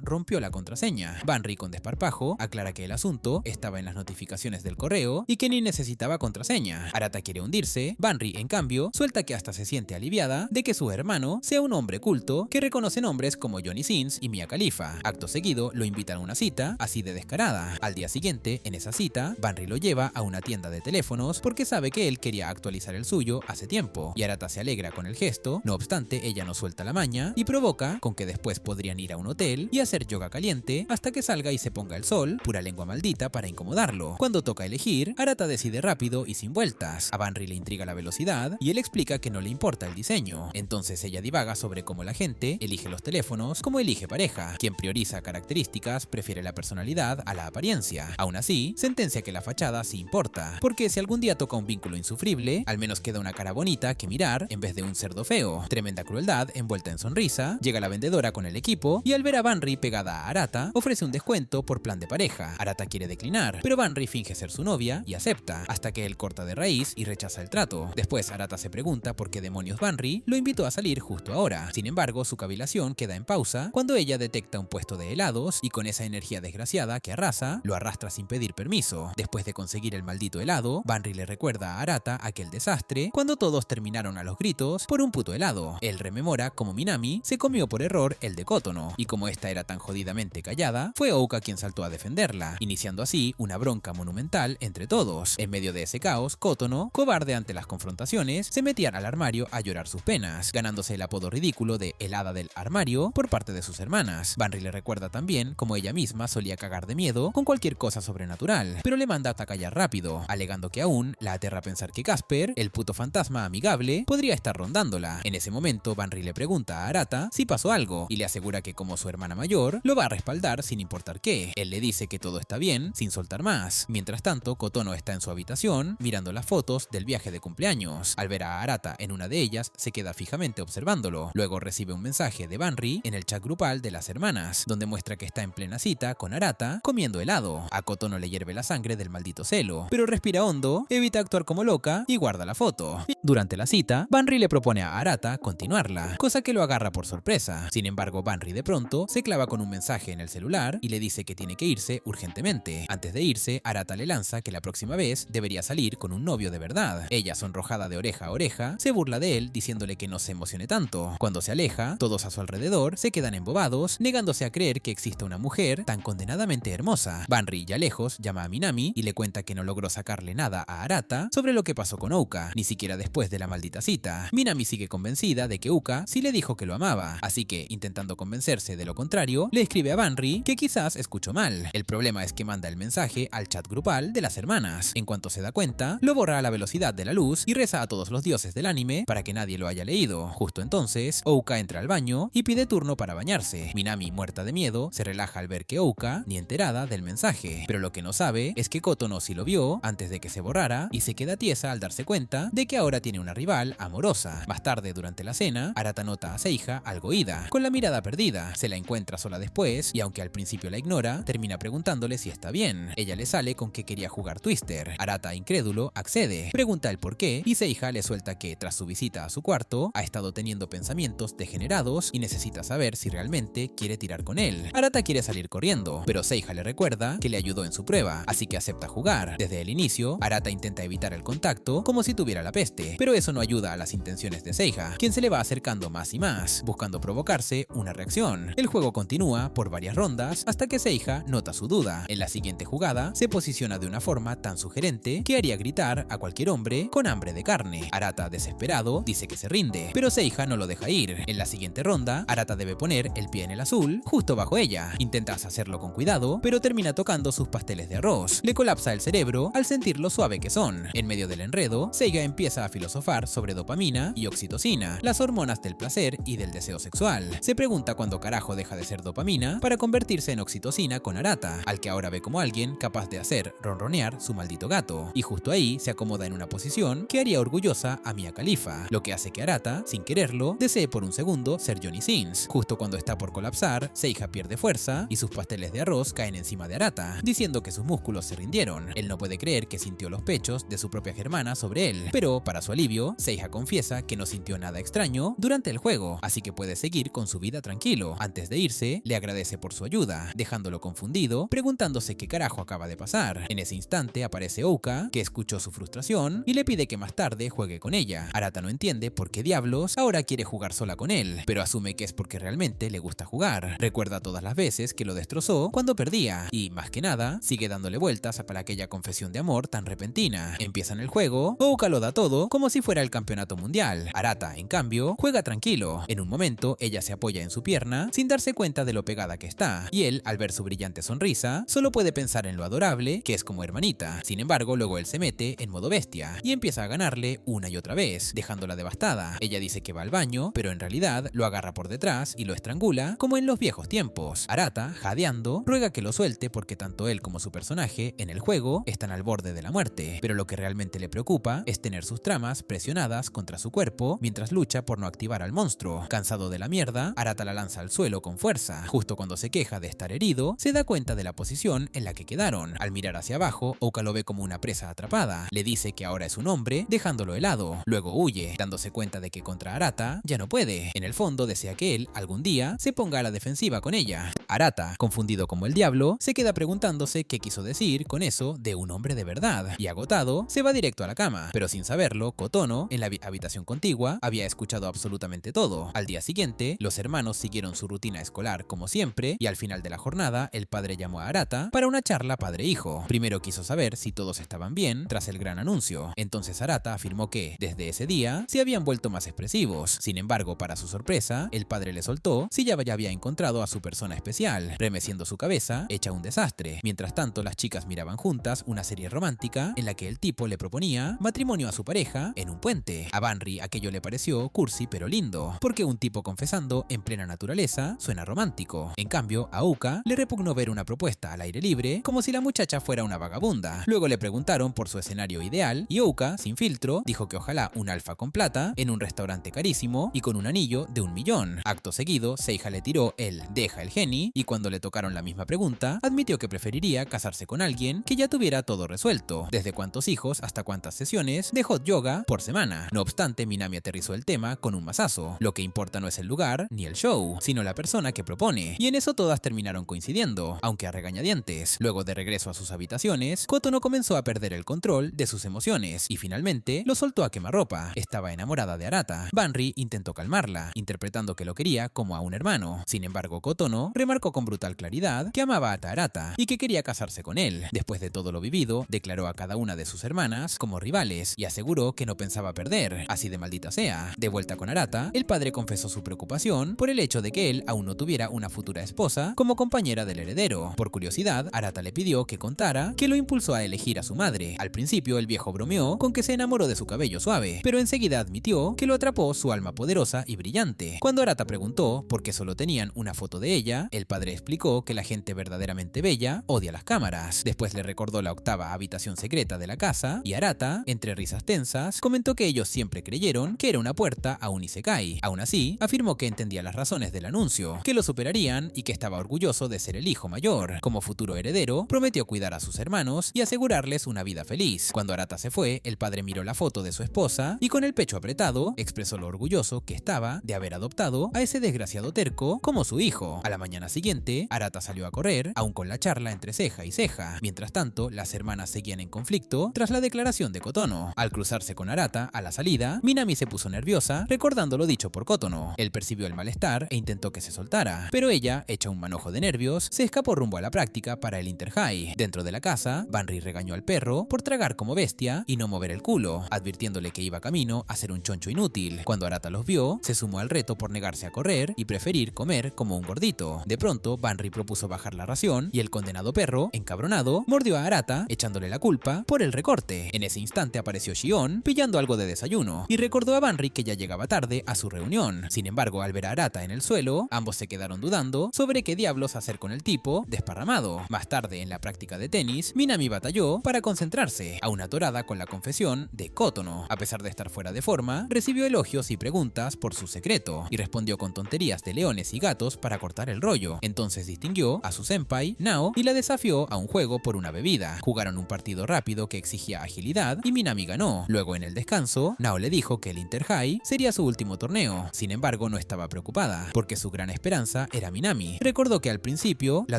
rompió la contraseña. Banri, con desparpajo, aclara que el asunto estaba en las notificaciones del correo y que ni necesitaba contraseña. Arata quiere hundirse. Banri, en cambio, suelta que hasta se siente aliviada de que su hermano sea un hombre culto que reconoce nombres como Johnny Sins y Mia Khalifa. Acto seguido, lo invitan a una cita, así de descarada. Al día siguiente, en esa cita, Banri lo lleva a una tienda de teléfonos porque sabe que él quería actualizar el suyo hace tiempo, y Arata se alegra con el gesto. No obstante, ella no suelta la maña y provoca con que después podrían ir a un hotel y hacer yoga caliente hasta que salga y se ponga el sol, pura lengua maldita, para incomodarlo. Cuando toca elegir, Arata decide rápido y sin vueltas. A Banri le intriga la velocidad y él explica que no le importa el diseño. Entonces ella divaga sobre cómo la gente elige los teléfonos como elige pareja. Quien prioriza características prefiere la personalidad a la apariencia. Aún así, sentencia que la fachada sí importa, porque si algún día toca un vínculo insufrible, al menos queda una cara bonita que mirar en vez de un cerdo feo. Tremenda crueldad envuelta en sonrisa. Llega la vendedora con el equipo y al ver a Banri pegada a Arata, ofrece un descuento por plan de pareja. Arata quiere declinar, pero Banri finge ser su novia y acepta, hasta que él corta de raíz y rechaza el trato. Después Arata se pregunta por qué demonios Banri lo invitó a salir justo ahora. Sin embargo, su cavilación queda en pausa cuando ella detecta un puesto de helados y con esa energía desgraciada que arrasa, lo arrastra sin pedir permiso. Después de conseguir el maldito helado, Banri le recuerda a Arata aquel desastre cuando todos terminaron a los gritos por un puto helado. Él rememora cómo Minami se comió por error el de Kotono, y como esta era tan jodidamente callada, fue Ouka quien saltó a defenderla, iniciando así una bronca monumental entre todos. En medio de ese caos, Kotono, cobarde ante las confrontaciones, se metía al armario a llorar sus penas, ganándose el apodo ridículo de el hada del armario por parte de sus hermanas. Banri le recuerda también cómo ella misma solía cagar de miedo con cualquier cosa sobrenatural, pero le manda a callar rápido, alegando que aún la aterra pensar que Casper, el puto fantasma amigable, podría estar rondándola. En ese momento, Banri le pregunta a Arata si pasó algo y le asegura que como su hermana mayor, lo va a respaldar sin importar qué. Él le dice que todo está bien, sin soltar más. Mientras tanto, Kotono está en su habitación, mirando las fotos del viaje de cumpleaños. Al ver a Arata en una de ellas, se queda fijamente observándolo. Luego recibe un mensaje de Banri en el chat grupal de las hermanas, donde muestra que está en plena cita con Arata, comiendo helado. A Kotono le hierve la sangre del maldito celo, pero respira hondo, evita actuar como loca y guarda la foto. Durante la cita, Banri le propone a Arata continuarla, cosa que lo agarra por sorpresa. Sin embargo, Banri de pronto se clava con un mensaje en el celular y le dice que tiene que irse urgentemente. Antes de irse, Arata le lanza que la próxima vez debería salir con un novio de verdad. Ella, sonrojada de oreja a oreja, se burla de él diciéndole que no se emocione tanto. Cuando se aleja, todos a su alrededor se quedan embobados, negándose a creer que exista una mujer tan condenadamente hermosa. Banri, ya lejos, llama a Minami y le cuenta que no logró sacarle nada a Arata sobre lo que pasó con Ouka, ni siquiera después de la maldita cita. Minami sigue convencida de que Uka sí le dijo que lo amaba, así que, intentando convencerse de lo contrario, le escribe a Banri que quizás escuchó mal. El problema es que manda el mensaje al chat grupal de las hermanas. En cuanto se da cuenta, lo borra a la velocidad de la luz y reza a todos los dioses del anime para que nadie lo haya leído. Justo entonces, Ouka entra al baño y pide turno para bañarse. Minami, muerta de miedo, se relaja al ver que Ouka ni enterada del mensaje, pero lo que no sabe es que Kotono sí lo vio antes de que se borrara y se queda tiesa al darse cuenta de que ahora tiene una rival amorosa. Más tarde, durante la cena, Arata nota a Seija algo ida, con la mirada perdida. Se la encuentra sola después y aunque al principio la ignora, termina preguntándole si está bien. Ella le sale con que quería jugar Twister. Arata, incrédulo, accede, pregunta el por qué y Seija le suelta que tras su visita a su cuarto ha estado teniendo pensamientos degenerados y necesita saber si realmente quiere tirar con él. Arata quiere salir corriendo, pero Seija le recuerda que le ayudó en su prueba, así que acepta jugar. Desde el inicio, Arata intenta evitar el contacto como si tuviera la peste, pero eso no ayuda a las intenciones de Seija, quien se le va acercando más y más, buscando provocarse una reacción. El juego continúa por varias rondas hasta que Seija nota su duda. En la siguiente jugada, se posiciona de una forma tan sugerente que haría gritar a cualquier hombre con hambre de carne. Arata, desesperado, dice que se rinde, pero Seija no lo deja ir. En la siguiente ronda, Arata debe poner el pie en el azul, justo bajo ella. Intentas hacerlo con cuidado, pero termina tocando sus pasteles de arroz. Le colapsa el cerebro al sentir lo suave que son. En medio del enredo, Seiga empieza a filosofar sobre dopamina y oxitocina, las hormonas del placer y del deseo sexual. Se pregunta cuándo carajo deja de ser dopamina para convertirse en oxitocina con Arata, al que ahora ve como alguien capaz de hacer ronronear su maldito gato. Y justo ahí se acomoda en una posición que haría orgullosa a Mia Khalifa, lo que hace que Arata, sin quererlo, desee por un segundo ser Johnny Sins. Justo cuando está por colapsar, Seija pierde fuerza y sus pasteles de arroz caen encima de Arata, diciendo que sus músculos se rindieron. Él no puede creer que sintió los pechos de su propia hermana sobre él, pero para su alivio, Seija confiesa que no sintió nada extraño baño durante el juego, así que puede seguir con su vida tranquilo. Antes de irse, le agradece por su ayuda, dejándolo confundido, preguntándose qué carajo acaba de pasar. En ese instante aparece Ouka, que escuchó su frustración y le pide que más tarde juegue con ella. Arata no entiende por qué diablos ahora quiere jugar sola con él, pero asume que es porque realmente le gusta jugar. Recuerda todas las veces que lo destrozó cuando perdía y, más que nada, sigue dándole vueltas para aquella confesión de amor tan repentina. Empiezan el juego, Ouka lo da todo como si fuera el campeonato mundial. Arata, en cambio, juega tranquilo. En un momento, ella se apoya en su pierna sin darse cuenta de lo pegada que está, y él, al ver su brillante sonrisa, solo puede pensar en lo adorable que es como hermanita. Sin embargo, luego él se mete en modo bestia y empieza a ganarle una y otra vez, dejándola devastada. Ella dice que va al baño, pero en realidad lo agarra por detrás y lo estrangula como en los viejos tiempos. Arata, jadeando, ruega que lo suelte porque tanto él como su personaje en el juego están al borde de la muerte, pero lo que realmente le preocupa es tener sus tramas presionadas contra su cuerpo mientras lucha por no activar al monstruo. Cansado de la mierda, Arata la lanza al suelo con fuerza. Justo cuando se queja de estar herido, se da cuenta de la posición en la que quedaron. Al mirar hacia abajo, Ouka lo ve como una presa atrapada. Le dice que ahora es un hombre, dejándolo helado. Luego huye, dándose cuenta de que contra Arata ya no puede. En el fondo desea que él, algún día, se ponga a la defensiva con ella. Arata, confundido como el diablo, se queda preguntándose qué quiso decir con eso de un hombre de verdad. Y agotado, se va directo a la cama. Pero sin saberlo, Kotono, en la habitación contigua, había escuchado absolutamente todo. Al día siguiente, los hermanos siguieron su rutina escolar como siempre, y al final de la jornada, el padre llamó a Arata para una charla padre-hijo. Primero quiso saber si todos estaban bien tras el gran anuncio. Entonces Arata afirmó que, desde ese día, se habían vuelto más expresivos. Sin embargo, para su sorpresa, el padre le soltó si ya había encontrado a su persona especial, remeciendo su cabeza, hecha un desastre. Mientras tanto, las chicas miraban juntas una serie romántica en la que el tipo le proponía matrimonio a su pareja en un puente. A Banri aquello le pareció cursi pero lindo, porque un tipo confesando en plena naturaleza suena romántico. En cambio, a Ouka le repugnó ver una propuesta al aire libre como si la muchacha fuera una vagabunda. Luego le preguntaron por su escenario ideal y Ouka, sin filtro, dijo que ojalá un alfa con plata en un restaurante carísimo y con un anillo de 1 millón. Acto seguido, Seiya le tiró el deja el geni y cuando le tocaron la misma pregunta, admitió que preferiría casarse con alguien que ya tuviera todo resuelto, desde cuántos hijos hasta cuántas sesiones de hot yoga por semana. No obstante, Minami aterrizó el tema con un mazazo. Lo que importa no es el lugar ni el show, sino la persona que propone, y en eso todas terminaron coincidiendo, aunque a regañadientes. Luego de regreso a sus habitaciones, Kotono comenzó a perder el control de sus emociones y finalmente lo soltó a quemarropa. Estaba enamorada de Arata. Banri intentó calmarla, interpretando que lo quería como a un hermano. Sin embargo, Kotono remarcó con brutal claridad que amaba a Arata y que quería casarse con él. Después de todo lo vivido, declaró a cada una de sus hermanas como rivales y aseguró que no pensaba perder, así de maldita sea. De vuelta con Arata, el padre confesó su preocupación por el hecho de que él aún no tuviera una futura esposa como compañera del heredero. Por curiosidad, Arata le pidió que contara que lo impulsó a elegir a su madre. Al principio, el viejo bromeó con que se enamoró de su cabello suave, pero enseguida admitió que lo atrapó su alma poderosa y brillante. Cuando Arata preguntó por qué solo tenían una foto de ella, el padre explicó que la gente verdaderamente bella odia las cámaras. Después le recordó la octava habitación secreta de la casa y Arata, entre risas tensas, comentó que ellos siempre creyeron que era una puerta a un isekai. Aún así, afirmó que entendía las razones del anuncio, que lo superarían y que estaba orgulloso de ser el hijo mayor. Como futuro heredero, prometió cuidar a sus hermanos y asegurarles una vida feliz. Cuando Arata se fue, el padre miró la foto de su esposa y con el pecho apretado, expresó lo orgulloso que estaba de haber adoptado a ese desgraciado terco como su hijo. A la mañana siguiente, Arata salió a correr, aún con la charla entre ceja y ceja. Mientras tanto, las hermanas seguían en conflicto tras la declaración de Kotono. Al cruzarse con Arata a la salida, Minami se puso nerviosa recordando lo dicho por Kotono. Él percibió el malestar e intentó que se soltara, pero ella, hecha un manojo de nervios, se escapó rumbo a la práctica para el Interhigh. Dentro de la casa, Banri regañó al perro por tragar como bestia y no mover el culo, advirtiéndole que iba camino a ser un choncho inútil. Cuando Arata los vio, se sumó al reto por negarse a correr y preferir comer como un gordito. De pronto, Banri propuso bajar la ración y el condenado perro, encabronado, mordió a Arata, echándole la culpa por el recorte. En ese instante apareció Shion, pillando algo de desayuno, y recordó a Banri que ya llegaba tarde a su reunión. Sin embargo, al ver a Arata en el suelo, ambos se quedaron dudando sobre qué diablos hacer con el tipo desparramado. Más tarde, en la práctica de tenis, Minami batalló para concentrarse, aún atorada con la confesión de Kotono. A pesar de estar fuera de forma, recibió elogios y preguntas por su secreto, y respondió con tonterías de leones y gatos para cortar el rollo. Entonces distinguió a su senpai, Nao, y la desafió a un juego por una bebida. Jugaron un partido rápido que exigía agilidad y Minami ganó. Luego, en el descanso, Nao le dijo que el Interhigh sería sería su último torneo. Sin embargo, no estaba preocupada, porque su gran esperanza era Minami. Recordó que al principio la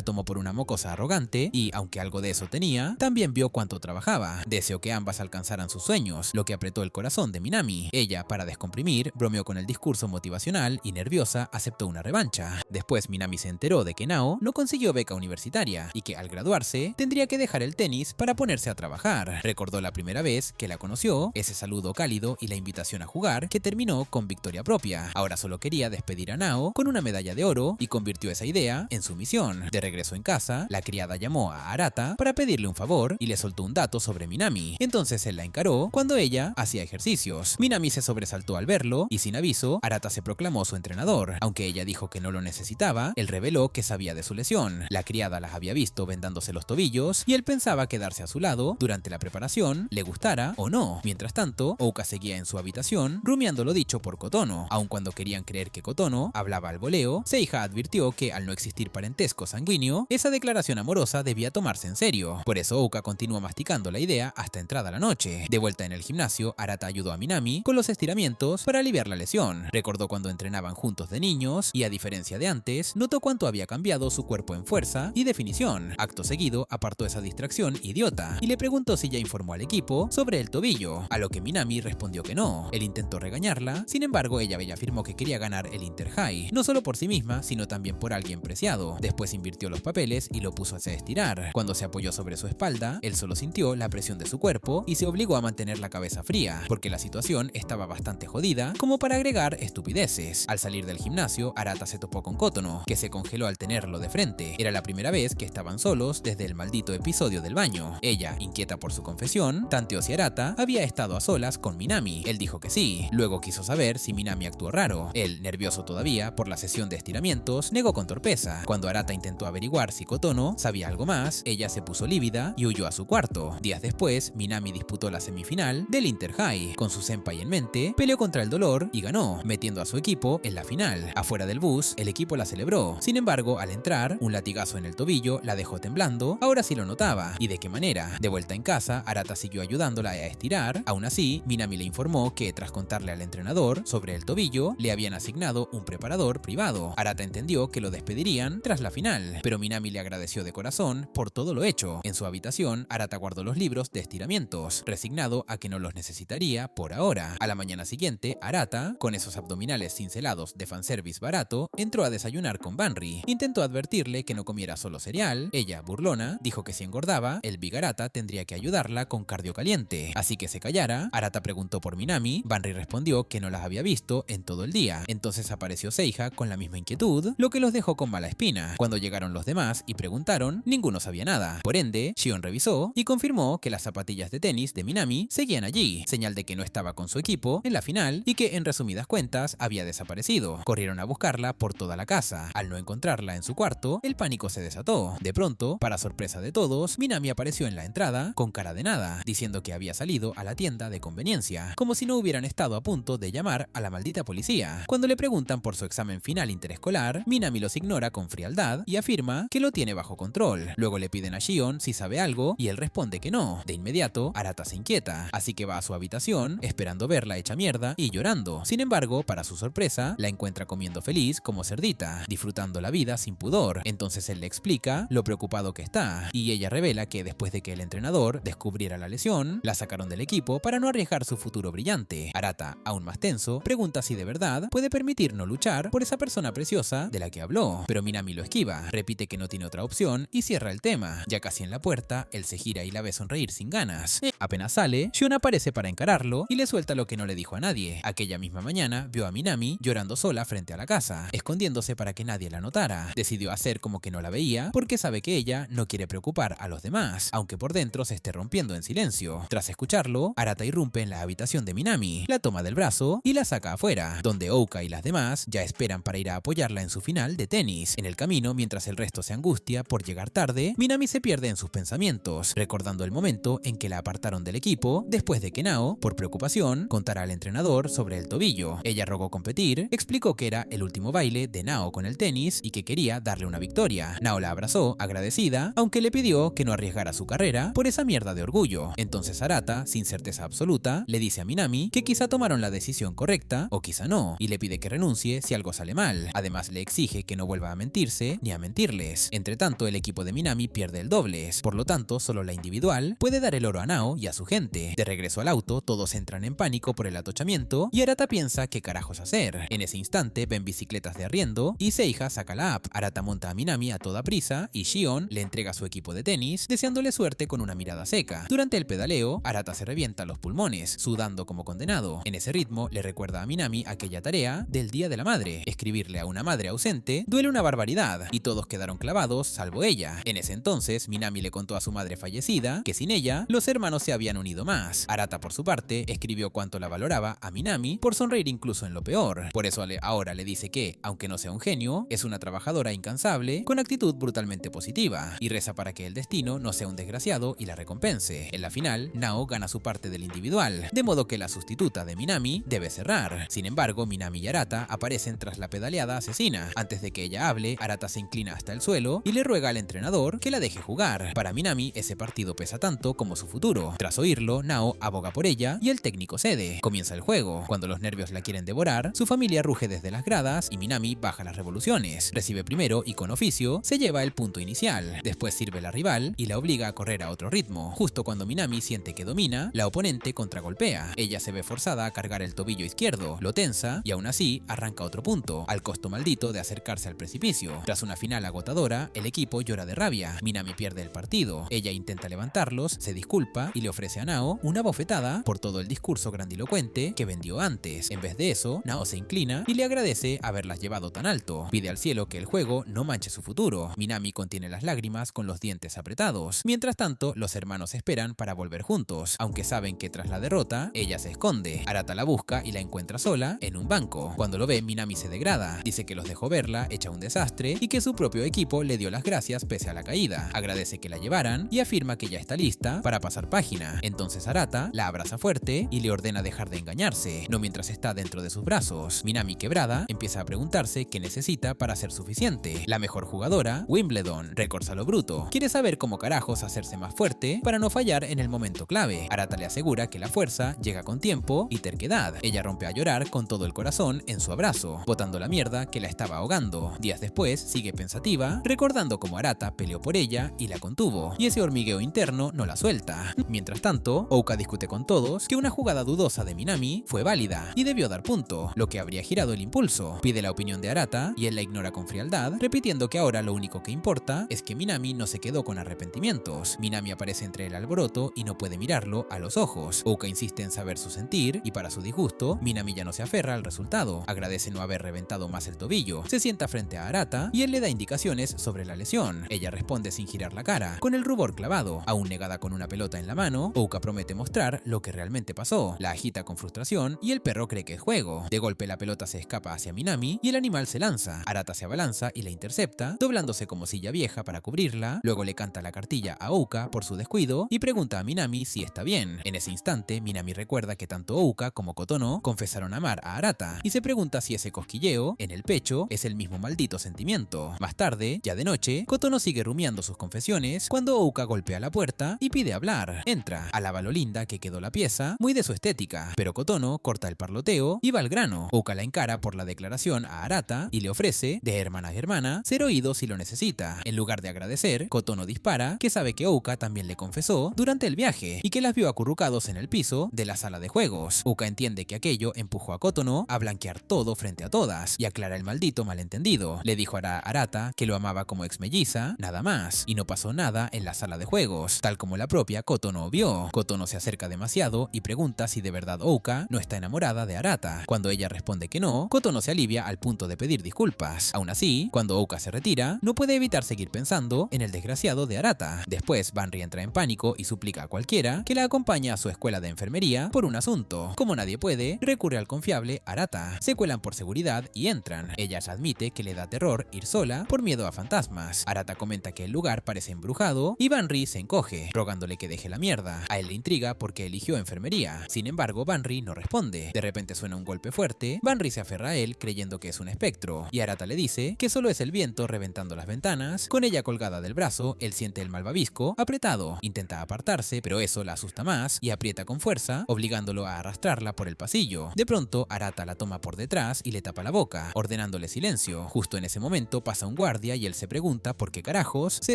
tomó por una mocosa arrogante y, aunque algo de eso tenía, también vio cuánto trabajaba. Deseó que ambas alcanzaran sus sueños, lo que apretó el corazón de Minami. Ella, para descomprimir, bromeó con el discurso motivacional y, nerviosa, aceptó una revancha. Después Minami se enteró de que Nao no consiguió beca universitaria y que al graduarse tendría que dejar el tenis para ponerse a trabajar. Recordó la primera vez que la conoció, ese saludo cálido y la invitación a jugar que terminó con victoria propia. Ahora solo quería despedir a Nao con una medalla de oro y convirtió esa idea en su misión. De regreso en casa, la criada llamó a Arata para pedirle un favor y le soltó un dato sobre Minami. Entonces él la encaró cuando ella hacía ejercicios. Minami se sobresaltó al verlo y, sin aviso, Arata se proclamó su entrenador. Aunque ella dijo que no lo necesitaba, él reveló que sabía de su lesión. La criada las había visto vendándose los tobillos y él pensaba quedarse a su lado durante la preparación, le gustara o no. Mientras tanto, Ouka seguía en su habitación rumiando lo dicho por Kotono. Aun cuando querían creer que Kotono hablaba al voleo, Seiha advirtió que al no existir parentesco sanguíneo, esa declaración amorosa debía tomarse en serio. Por eso Ouka continuó masticando la idea hasta entrada la noche. De vuelta en el gimnasio, Arata ayudó a Minami con los estiramientos para aliviar la lesión. Recordó cuando entrenaban juntos de niños y, a diferencia de antes, notó cuánto había cambiado su cuerpo en fuerza y definición. Acto seguido, apartó esa distracción idiota y le preguntó si ya informó al equipo sobre el tobillo, a lo que Minami respondió que no. Él intentó regañarla, sin embargo ella afirmó que quería ganar el Inter High, no solo por sí misma, sino también por alguien preciado. Después invirtió los papeles y lo puso a estirar. Cuando se apoyó sobre su espalda, él solo sintió la presión de su cuerpo y se obligó a mantener la cabeza fría, porque la situación estaba bastante jodida como para agregar estupideces. Al salir del gimnasio, Arata se topó con Kotono, que se congeló al tenerlo de frente. Era la primera vez que estaban solos desde el maldito episodio del baño. Ella, inquieta por su confesión, tanteó si Arata había estado a solas con Minami. Él dijo que sí. Luego quiso saber si Minami actuó raro. Él, nervioso todavía por la sesión de estiramientos, negó con torpeza. Cuando Arata intentó averiguar si Kotono sabía algo más, ella se puso lívida y huyó a su cuarto. Días después, Minami disputó la semifinal del Inter High. Con su senpai en mente, peleó contra el dolor y ganó, metiendo a su equipo en la final. Afuera del bus, el equipo la celebró. Sin embargo, al entrar, un latigazo en el tobillo la dejó temblando. Ahora sí lo notaba. ¿Y de qué manera? De vuelta en casa, Arata siguió ayudándola a estirar. Aún así, Minami le informó que, tras contarle al entrenador sobre el tobillo, le habían asignado un preparador privado. Arata entendió que lo despedirían tras la final, pero Minami le agradeció de corazón por todo lo hecho. En su habitación, Arata guardó los libros de estiramientos, resignado a que no los necesitaría por ahora. A la mañana siguiente, Arata, con esos abdominales cincelados de fanservice barato, entró a desayunar con Banri. Intentó advertirle que no comiera solo cereal. Ella, burlona, dijo que si engordaba, el Big Arata tendría que ayudarla con cardio caliente. Así que se callara. Arata preguntó por Minami. Banri respondió que no las había visto en todo el día. Entonces apareció Seiha con la misma inquietud, lo que los dejó con mala espina. Cuando llegaron los demás y preguntaron, ninguno sabía nada. Por ende, Shion revisó y confirmó que las zapatillas de tenis de Minami seguían allí, señal de que no estaba con su equipo en la final y que, en resumidas cuentas, había desaparecido. Corrieron a buscarla por toda la casa. Al no encontrarla en su cuarto, el pánico se desató. De pronto, para sorpresa de todos, Minami apareció en la entrada con cara de nada, diciendo que había salido a la tienda de conveniencia, como si no hubieran estado a punto de llamar a la maldita policía. Cuando le preguntan por su examen final interescolar, Minami los ignora con frialdad y afirma que lo tiene bajo control. Luego le piden a Shion si sabe algo y él responde que no. De inmediato, Arata se inquieta, así que va a su habitación esperando verla hecha mierda y llorando. Sin embargo, para su sorpresa, la encuentra comiendo feliz como cerdita, disfrutando la vida sin pudor. Entonces él le explica lo preocupado que está y ella revela que después de que el entrenador descubriera la lesión, la sacaron del equipo para no arriesgar su futuro brillante. Arata, aún más tenso, pregunta si de verdad puede permitir no luchar por esa persona preciosa de la que habló, pero Minami lo esquiva, repite que no tiene otra opción y cierra el tema. Ya casi en la puerta, él se gira y la ve sonreír sin ganas. Apenas sale, Shion aparece para encararlo y le suelta lo que no le dijo a nadie. Aquella misma mañana vio a Minami llorando sola frente a la casa, escondiéndose para que nadie la notara. Decidió hacer como que no la veía porque sabe que ella no quiere preocupar a los demás, aunque por dentro se esté rompiendo en silencio. Tras escucharlo, Arata irrumpe en la habitación de Minami, la toma del brazo y la saca afuera, donde Ouka y las demás ya esperan para ir a apoyarla en su final de tenis. En el camino, mientras el resto se angustia por llegar tarde, Minami se pierde en sus pensamientos, recordando el momento en que la apartaron del equipo después de que Nao, por preocupación, contara al entrenador sobre el tobillo. Ella rogó competir, explicó que era el último baile de Nao con el tenis y que quería darle una victoria. Nao la abrazó, agradecida, aunque le pidió que no arriesgara su carrera por esa mierda de orgullo. Entonces Arata, sin certeza absoluta, le dice a Minami que quizá tomaron la decisión decisión correcta o quizá no, y le pide que renuncie si algo sale mal. Además le exige que no vuelva a mentirse ni a mentirles. Entre tanto, el equipo de Minami pierde el dobles, por lo tanto solo la individual puede dar el oro a Nao y a su gente. De regreso al auto, todos entran en pánico por el atochamiento y Arata piensa qué carajos hacer. En ese instante ven bicicletas de arriendo y Seiha saca la app. Arata monta a Minami a toda prisa y Shion le entrega su equipo de tenis, deseándole suerte con una mirada seca. Durante el pedaleo, Arata se revienta los pulmones, sudando como condenado. En ese ritmo le recuerda a Minami aquella tarea del Día de la Madre. Escribirle a una madre ausente duele una barbaridad y todos quedaron clavados salvo ella. En ese entonces, Minami le contó a su madre fallecida que sin ella, los hermanos se habían unido más. Arata por su parte, escribió cuánto la valoraba a Minami por sonreír incluso en lo peor. Por eso ahora le dice que, aunque no sea un genio, es una trabajadora incansable con actitud brutalmente positiva y reza para que el destino no sea un desgraciado y la recompense. En la final, Nao gana su parte del individual, de modo que la sustituta de Minami debe cerrar. Sin embargo, Minami y Arata aparecen tras la pedaleada asesina. Antes de que ella hable, Arata se inclina hasta el suelo y le ruega al entrenador que la deje jugar. Para Minami, ese partido pesa tanto como su futuro. Tras oírlo, Nao aboga por ella y el técnico cede. Comienza el juego. Cuando los nervios la quieren devorar, su familia ruge desde las gradas y Minami baja las revoluciones. Recibe primero y con oficio se lleva el punto inicial. Después sirve la rival y la obliga a correr a otro ritmo. Justo cuando Minami siente que domina, la oponente contragolpea. Ella se ve forzada a cargar el tobillo izquierdo, lo tensa y aún así arranca otro punto, al costo maldito de acercarse al precipicio. Tras una final agotadora, el equipo llora de rabia. Minami pierde el partido. Ella intenta levantarlos, se disculpa y le ofrece a Nao una bofetada por todo el discurso grandilocuente que vendió antes. En vez de eso, Nao se inclina y le agradece haberlas llevado tan alto. Pide al cielo que el juego no manche su futuro. Minami contiene las lágrimas con los dientes apretados. Mientras tanto, los hermanos esperan para volver juntos, aunque saben que tras la derrota, ella se esconde. Arata la busca y la encuentra sola en un banco. Cuando lo ve, Minami se degrada. Dice que los dejó verla hecha un desastre y que su propio equipo le dio las gracias pese a la caída. Agradece que la llevaran y afirma que ya está lista para pasar página. Entonces Arata la abraza fuerte y le ordena dejar de engañarse, no mientras está dentro de sus brazos. Minami, quebrada, empieza a preguntarse qué necesita para ser suficiente. La mejor jugadora, Wimbledon, récords a lo bruto. Quiere saber cómo carajos hacerse más fuerte para no fallar en el momento clave. Arata le asegura que la fuerza llega con tiempo y terquedad. Ella rompe a llorar con todo el corazón en su abrazo, botando la mierda que la estaba ahogando. Días después, sigue pensativa, recordando cómo Arata peleó por ella y la contuvo, y ese hormigueo interno no la suelta. Mientras tanto, Ouka discute con todos que una jugada dudosa de Minami fue válida y debió dar punto, lo que habría girado el impulso. Pide la opinión de Arata y él la ignora con frialdad, repitiendo que ahora lo único que importa es que Minami no se quedó con arrepentimientos. Minami aparece entre el alboroto y no puede mirarlo a los ojos. Ouka insiste en saber su sentir y para su disgusto, Minami ya no se aferra al resultado. Agradece no haber reventado más el tobillo. Se sienta frente a Arata y él le da indicaciones sobre la lesión. Ella responde sin girar la cara, con el rubor clavado. Aún negada con una pelota en la mano, Ouka promete mostrar lo que realmente pasó. La agita con frustración y el perro cree que es juego. De golpe la pelota se escapa hacia Minami y el animal se lanza. Arata se abalanza y la intercepta, doblándose como silla vieja para cubrirla. Luego le canta la cartilla a Ouka por su descuido y pregunta a Minami si está bien. En ese instante, Minami recuerda que tanto Ouka como Kotono confesaron amar a Arata y se pregunta si ese cosquilleo en el pecho es el mismo maldito sentimiento. Más tarde, ya de noche, Kotono sigue rumiando sus confesiones cuando Ouka golpea la puerta y pide hablar. Entra, alaba lo linda que quedó la pieza, muy de su estética, pero Kotono corta el parloteo y va al grano. Ouka la encara por la declaración a Arata y le ofrece, de hermana a hermana, ser oído si lo necesita. En lugar de agradecer, Kotono dispara que sabe que Ouka también le confesó durante el viaje y que las vio acurrucados en el piso de la sala de juegos. Ouka entiende que aquello empujó a Kotono a blanquear todo frente a todas y aclara el maldito malentendido. Le dijo a Arata que lo amaba como ex melliza, nada más, y no pasó nada en la sala de juegos, tal como la propia Kotono vio. Kotono se acerca demasiado y pregunta si de verdad Ouka no está enamorada de Arata. Cuando ella responde que no, Kotono se alivia al punto de pedir disculpas. Aún así, cuando Ouka se retira, no puede evitar seguir pensando en el desgraciado de Arata. Después, Banri entra en pánico y suplica a cualquiera que la acompañe a su escuela de enfermería por un asunto. Como nadie puede, recurre al confiable Arata. Se cuelan por seguridad y entran. Ella admite que le da terror ir sola por miedo a fantasmas. Arata comenta que el lugar parece embrujado y Banri se encoge, rogándole que deje la mierda. A él le intriga porque eligió enfermería. Sin embargo, Banri no responde. De repente suena un golpe fuerte. Banri se aferra a él creyendo que es un espectro y Arata le dice que solo es el viento reventando las ventanas. Con ella colgada del brazo, él siente el malvavisco apretado. Intenta apartarse, pero eso la asusta más y aprieta con fuerza, obligándolo a arrastrarla por el pasillo. De pronto, Arata la toma por detrás y le tapa la boca, ordenándole silencio. Justo en ese momento pasa un guardia y él se pregunta por qué carajos se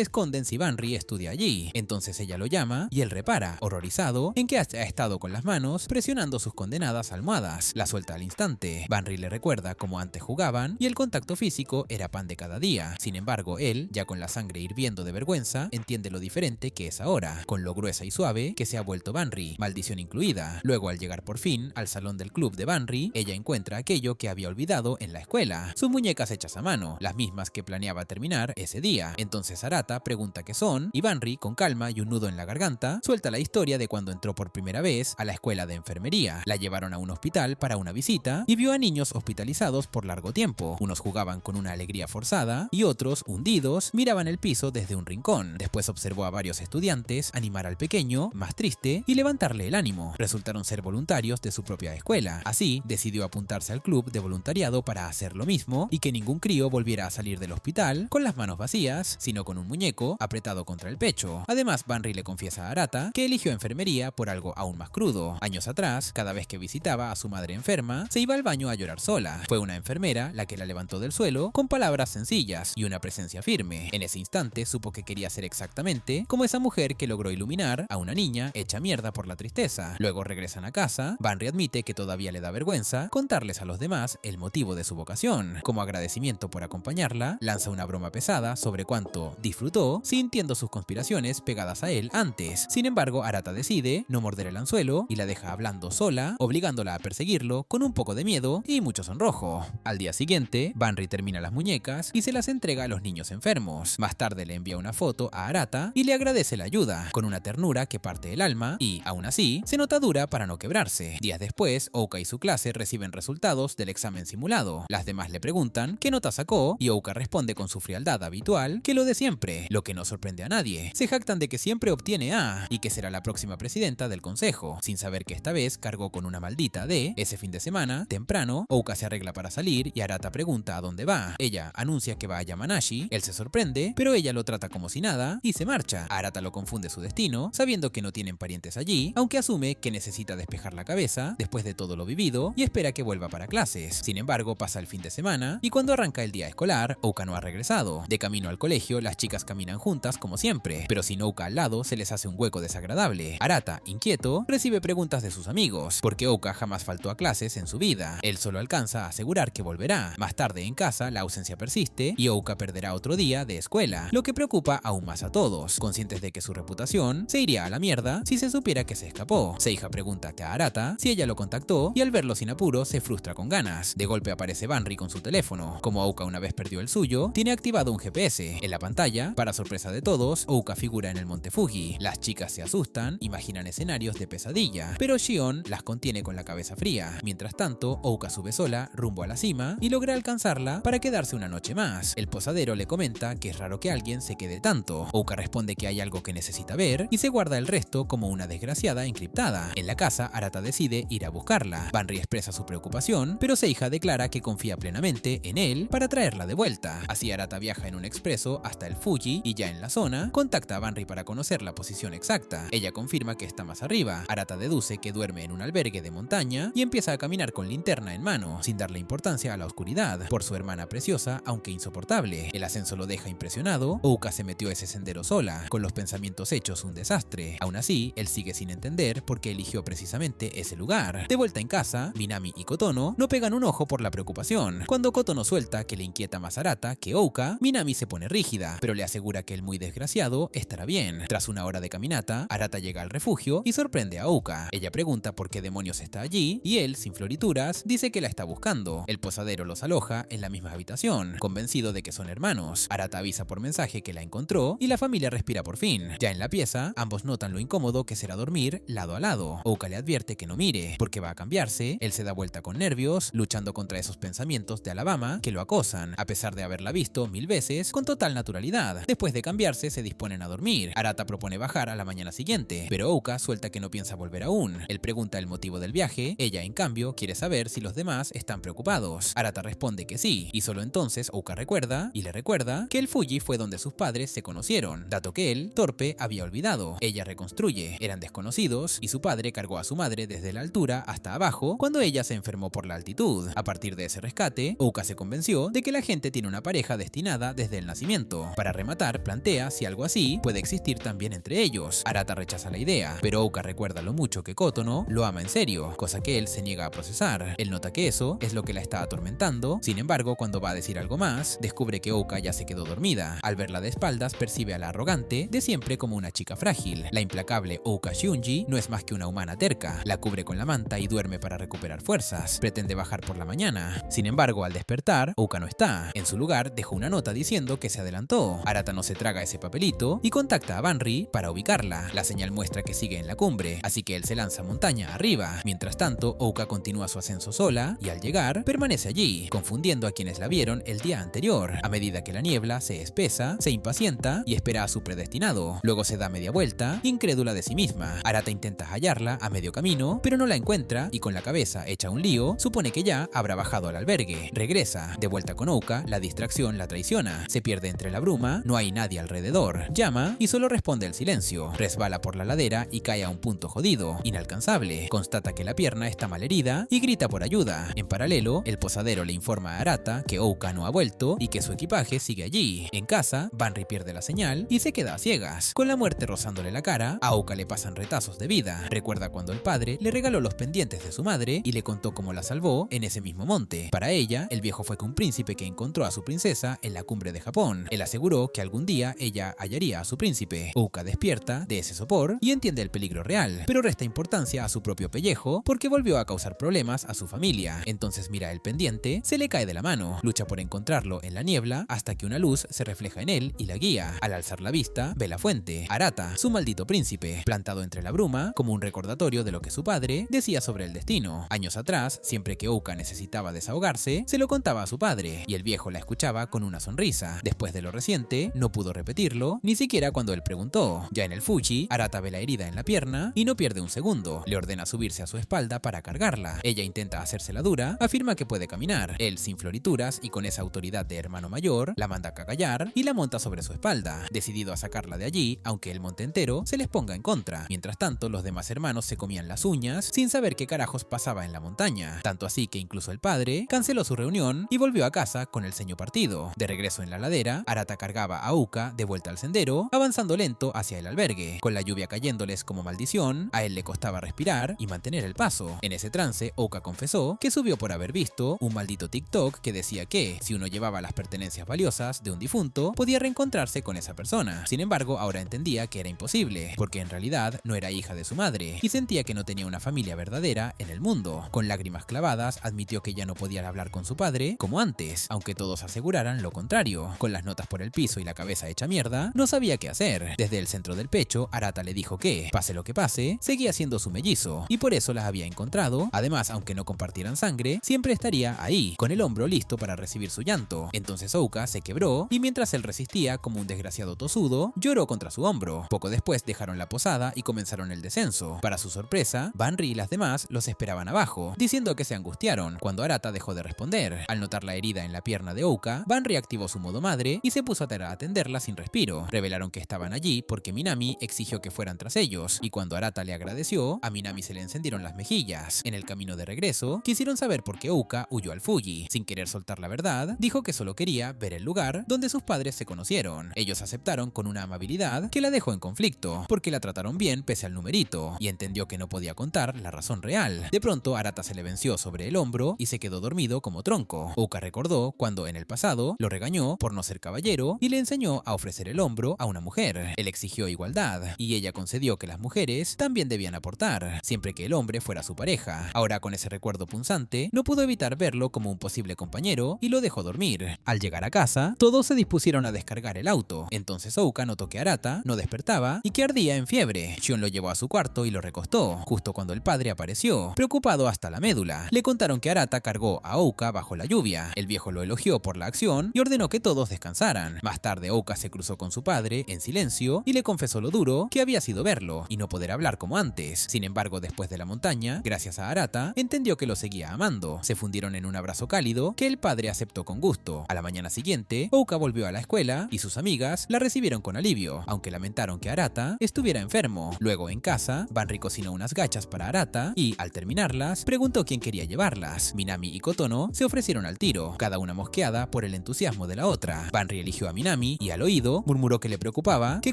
esconden si Banri estudia allí. Entonces ella lo llama y él repara, horrorizado, en que ha estado con las manos presionando sus condenadas almohadas. La suelta al instante. Banri le recuerda cómo antes jugaban y el contacto físico era pan de cada día. Sin embargo, él, ya con la sangre hirviendo de vergüenza, entiende lo diferente que es ahora, con lo gruesa y suave que se ha vuelto Banri, maldición incluida. Luego, al llegar por fin al salón del club de Banri, ella encuentra aquello que había olvidado en la escuela, sus muñecas hechas a mano, las mismas que planeaba terminar ese día. Entonces Arata pregunta qué son y Banri, con calma y un nudo en la garganta, suelta la historia de cuando entró por primera vez a la escuela de enfermería. La llevaron a un hospital para una visita y vio a niños hospitalizados por largo tiempo. Unos jugaban con una alegría forzada y otros, hundidos, miraban el piso desde un rincón. Después observó a varios estudiantes animar al pequeño, más triste, y levantarle el ánimo. Resultaron ser voluntarios de su propia escuela. Así, decidió apuntarse al club de voluntariado para hacer lo mismo y que ningún crío volviera a salir del hospital con las manos vacías, sino con un muñeco apretado contra el pecho. Además, Banri le confiesa a Arata que eligió enfermería por algo aún más crudo. Años atrás, cada vez que visitaba a su madre enferma, se iba al baño a llorar sola. Fue una enfermera la que la levantó del suelo con palabras sencillas y una presencia firme. En ese instante supo que quería ser exactamente como esa mujer que logró iluminar a una niña hecha mierda por la tristeza. Luego regresan a casa. Banri admite que todavía le da vergüenza contarles a los demás el motivo de su vocación. Como agradecimiento por acompañarla, lanza una broma pesada sobre cuánto disfrutó sintiendo sus conspiraciones pegadas a él antes. Sin embargo, Arata decide no morder el anzuelo y la deja hablando sola, obligándola a perseguirlo con un poco de miedo y mucho sonrojo. Al día siguiente, Banri termina las muñecas y se las entrega a los niños enfermos. Más tarde le envía una foto a Arata y le agradece la ayuda, con una ternura que parte el alma y, aún así, se nota dura para no quebrarse. Días después, Ouka y su clase reciben resultados del examen simulado. Las demás le preguntan qué nota sacó y Ouka responde con su frialdad habitual que lo de siempre, lo que no sorprende a nadie. Se jactan de que siempre obtiene A y que será la próxima presidenta del consejo, sin saber que esta vez cargó con una maldita D. Ese fin de semana, temprano, Ouka se arregla para salir y Arata pregunta a dónde va. Ella anuncia que va a Yamanashi, él se sorprende, pero ella lo trata como si nada y se marcha. Arata lo confunde su destino, sabiendo que no tienen parientes allí, aunque asume que necesita despejar la cabeza después de todo lo vivido y espera que vuelva para clases. Sin embargo, pasa el fin de semana y cuando arranca el día escolar, Ouka no ha regresado. De camino al colegio, las chicas caminan juntas como siempre, pero sin Ouka al lado se les hace un hueco desagradable. Arata, inquieto, recibe preguntas de sus amigos, porque Ouka jamás faltó a clases en su vida. Él solo alcanza a asegurar que volverá. Más tarde en casa, la ausencia persiste y Ouka perderá otro día de escuela, lo que preocupa aún más a todos, conscientes de que su reputación se iría a la mierda si se supiera que se escapó. Seija pregunta a Arata si ella lo contactó y al verlo sin apuro se frustra con ganas. De golpe aparece Banri con su teléfono. Como Ouka una vez perdió el suyo, tiene activado un GPS. En la pantalla, para sorpresa de todos, Ouka figura en el monte Fuji. Las chicas se asustan, imaginan escenarios de pesadilla, pero Shion las contiene con la cabeza fría. Mientras tanto, Ouka sube sola rumbo a la cima y logra alcanzarla para quedarse una noche más. El posadero le comenta que es raro que alguien se quede tanto. Ouka responde que hay algo que necesita ver y se guarda el resto como una desgraciada encriptada. En la casa, Arata decide ir a buscarla. Banri expresa su preocupación, pero Seija declara que confía plenamente en él para traerla de vuelta. Así Arata viaja en un expreso hasta el Fuji y ya en la zona, contacta a Banri para conocer la posición exacta. Ella confirma que está más arriba. Arata deduce que duerme en un albergue de montaña y empieza a caminar con linterna en mano, sin darle importancia a la oscuridad, por su hermana preciosa, aunque insoportable. El ascenso lo deja impresionado. Ouka se metió a ese sendero sola, con los pensamientos hechos un desastre. Aún así, él sigue sin entender por qué eligió precisamente ese lugar. De vuelta en casa, Minami y Kotono no pegan un ojo por la preocupación. Cuando Kotono suelta que le inquieta más Arata que Ouka, Minami se pone rígida, pero le asegura que el muy desgraciado estará bien. Tras una hora de caminata, Arata llega al refugio y sorprende a Ouka. Ella pregunta por qué demonios está allí y él, sin florituras, dice que la está buscando. El posadero los aloja en la misma habitación, convencido de que son hermanos. Arata avisa por mensaje que la encontró y la familia respira por fin. Ya en la pieza, ambos notan lo incómodo que será dormir lado a lado. Ouka le advierte que no mire, porque va a cambiarse. Él se da vuelta con nervios, luchando contra esos pensamientos de Alabama que lo acosan, a pesar de haberla visto 1000 veces con total naturalidad. Después de cambiarse, se disponen a dormir. Arata propone bajar a la mañana siguiente, pero Ouka suelta que no piensa volver aún. Él pregunta el motivo del viaje. Ella, en cambio, quiere saber si los demás están preocupados. Arata responde que sí, y solo entonces Ouka recuerda, y le recuerda, que el Fuji fue donde sus padres se conocieron, dato que él, torpe, había olvidado. Ella reconstruye. Eran desconocidos, y su padre cargó a su madre desde la altura altura hasta abajo cuando ella se enfermó por la altitud. A partir de ese rescate, Ouka se convenció de que la gente tiene una pareja destinada desde el nacimiento. Para rematar, plantea si algo así puede existir también entre ellos. Arata rechaza la idea, pero Ouka recuerda lo mucho que Kotono lo ama en serio, cosa que él se niega a procesar. Él nota que eso es lo que la está atormentando. Sin embargo, cuando va a decir algo más, descubre que Ouka ya se quedó dormida. Al verla de espaldas, percibe a la arrogante de siempre como una chica frágil. La implacable Ouka Shunji no es más que una humana terca. La cubre con la manta y duerme para recuperar fuerzas. Pretende bajar por la mañana. Sin embargo, al despertar, Ouka no está. En su lugar, dejó una nota diciendo que se adelantó. Arata no se traga ese papelito y contacta a Banri para ubicarla. La señal muestra que sigue en la cumbre, así que él se lanza montaña arriba. Mientras tanto, Ouka continúa su ascenso sola y al llegar, permanece allí, confundiendo a quienes la vieron el día anterior. A medida que la niebla se espesa, se impacienta y espera a su predestinado. Luego se da media vuelta, incrédula de sí misma. Arata intenta hallarla a medio camino, pero no la encuentra y con la cabeza hecha un lío, supone que ya habrá bajado al albergue. Regresa. De vuelta con Ouka, la distracción la traiciona. Se pierde entre la bruma, no hay nadie alrededor. Llama y solo responde el silencio. Resbala por la ladera y cae a un punto jodido, inalcanzable. Constata que la pierna está mal herida y grita por ayuda. En paralelo, el posadero le informa a Arata que Ouka no ha vuelto y que su equipaje sigue allí. En casa, Banri pierde la señal y se queda a ciegas. Con la muerte rozándole la cara, a Ouka le pasan retazos de vida. Recuerda cuando el padre le regaló los pendientes de su madre y le contó cómo la salvó en ese mismo monte. Para ella, el viejo fue que un príncipe que encontró a su princesa en la cumbre de Japón. Él aseguró que algún día ella hallaría a su príncipe. Ouka despierta de ese sopor y entiende el peligro real, pero resta importancia a su propio pellejo porque volvió a causar problemas a su familia. Entonces mira el pendiente, se le cae de la mano, lucha por encontrarlo en la niebla hasta que una luz se refleja en él y la guía. Al alzar la vista, ve la fuente, Arata, su maldito príncipe, plantado entre la bruma como un recordatorio de lo que su padre decía sobre el destino. Años atrás, siempre que Ouka necesitaba desahogarse, se lo contaba a su padre y el viejo la escuchaba con una sonrisa. Después de lo reciente, no pudo repetirlo, ni siquiera cuando él preguntó. Ya en el Fuji, Arata ve la herida en la pierna y no pierde un segundo. Le ordena subirse a su espalda para cargarla. Ella intenta hacérsela dura, afirma que puede caminar. Él, sin florituras y con esa autoridad de hermano mayor, la manda a cagallar y la monta sobre su espalda, decidido a sacarla de allí, aunque el monte entero se les ponga en contra. Mientras tanto, los demás hermanos se comían las uñas sin saber qué carajos pasaba en la montaña. Tanto así que incluso el padre canceló su reunión y volvió a casa con el ceño partido. De regreso en la ladera, Arata cargaba a Ouka de vuelta al sendero, avanzando lento hacia el albergue. Con la lluvia cayéndoles como maldición, a él le costaba respirar y mantener el paso. En ese trance, Ouka confesó que subió por haber visto un maldito TikTok que decía que, si uno llevaba las pertenencias valiosas de un difunto, podía reencontrarse con esa persona. Sin embargo, ahora entendía que era imposible, porque en realidad no era hija de su madre, y sentía que no tenía una familia verdadera en el mundo. Con lágrimas clavadas, admitió que ya no podía hablar con su padre como antes, aunque todos aseguraran lo contrario. Con las notas por el piso y la cabeza hecha mierda, no sabía qué hacer. Desde el centro del pecho, Arata le dijo que, pase lo que pase, seguía siendo su mellizo, y por eso las había encontrado. Además, aunque no compartieran sangre, siempre estaría ahí, con el hombro listo para recibir su llanto. Entonces Ouka se quebró, y mientras él resistía como un desgraciado tosudo, lloró contra su hombro. Poco después dejaron la posada y comenzaron el descenso. Para su sorpresa, Banri y las demás los esperaban abajo, diciendo que se angustiaron cuando Arata dejó de responder. Al notar la herida en la pierna de Ouka, Banri activó su modo madre y se puso a atenderla sin respiro. Revelaron que estaban allí porque Minami exigió que fueran tras ellos, y cuando Arata le agradeció, a Minami se le encendieron las mejillas. En el camino de regreso, quisieron saber por qué Ouka huyó al Fuji. Sin querer soltar la verdad, dijo que solo quería ver el lugar donde sus padres se conocieron. Ellos aceptaron con una amabilidad que la dejó en conflicto, porque la trataron bien pese al numerito, y entendió que no podía contar la razón real. De pronto, Arata se le venció sobre el hombro y se quedó dormido como tronco. Ouka recordó cuando en el pasado lo regañó por no ser caballero y le enseñó a ofrecer el hombro a una mujer. Él exigió igualdad y ella concedió que las mujeres también debían aportar, siempre que el hombre fuera su pareja. Ahora, con ese recuerdo punzante, no pudo evitar verlo como un posible compañero y lo dejó dormir. Al llegar a casa, todos se dispusieron a descargar el auto. Entonces Ouka notó que Arata no despertaba y que ardía en fiebre. Shion lo llevó a su cuarto y lo recostó, justo cuando el padre apareció, preocupado hasta la médula. Le contaron que Arata cargó a Ouka bajo la lluvia. El viejo lo elogió por la acción y ordenó que todos descansaran. Más tarde, Ouka se cruzó con su padre en silencio y le confesó lo duro que había sido verlo y no poder hablar como antes. Sin embargo, después de la montaña, gracias a Arata, entendió que lo seguía amando. Se fundieron en un abrazo cálido que el padre aceptó con gusto. A la mañana siguiente, Ouka volvió a la escuela y sus amigas la recibieron con alivio, aunque lamentaron que Arata estuviera enfermo. Luego, en casa, Banri cocinó unas gachas para Arata Arata y, al terminarlas, preguntó quién quería llevarlas. Minami y Kotono se ofrecieron al tiro, cada una mosqueada por el entusiasmo de la otra. Banri eligió a Minami y al oído murmuró que le preocupaba que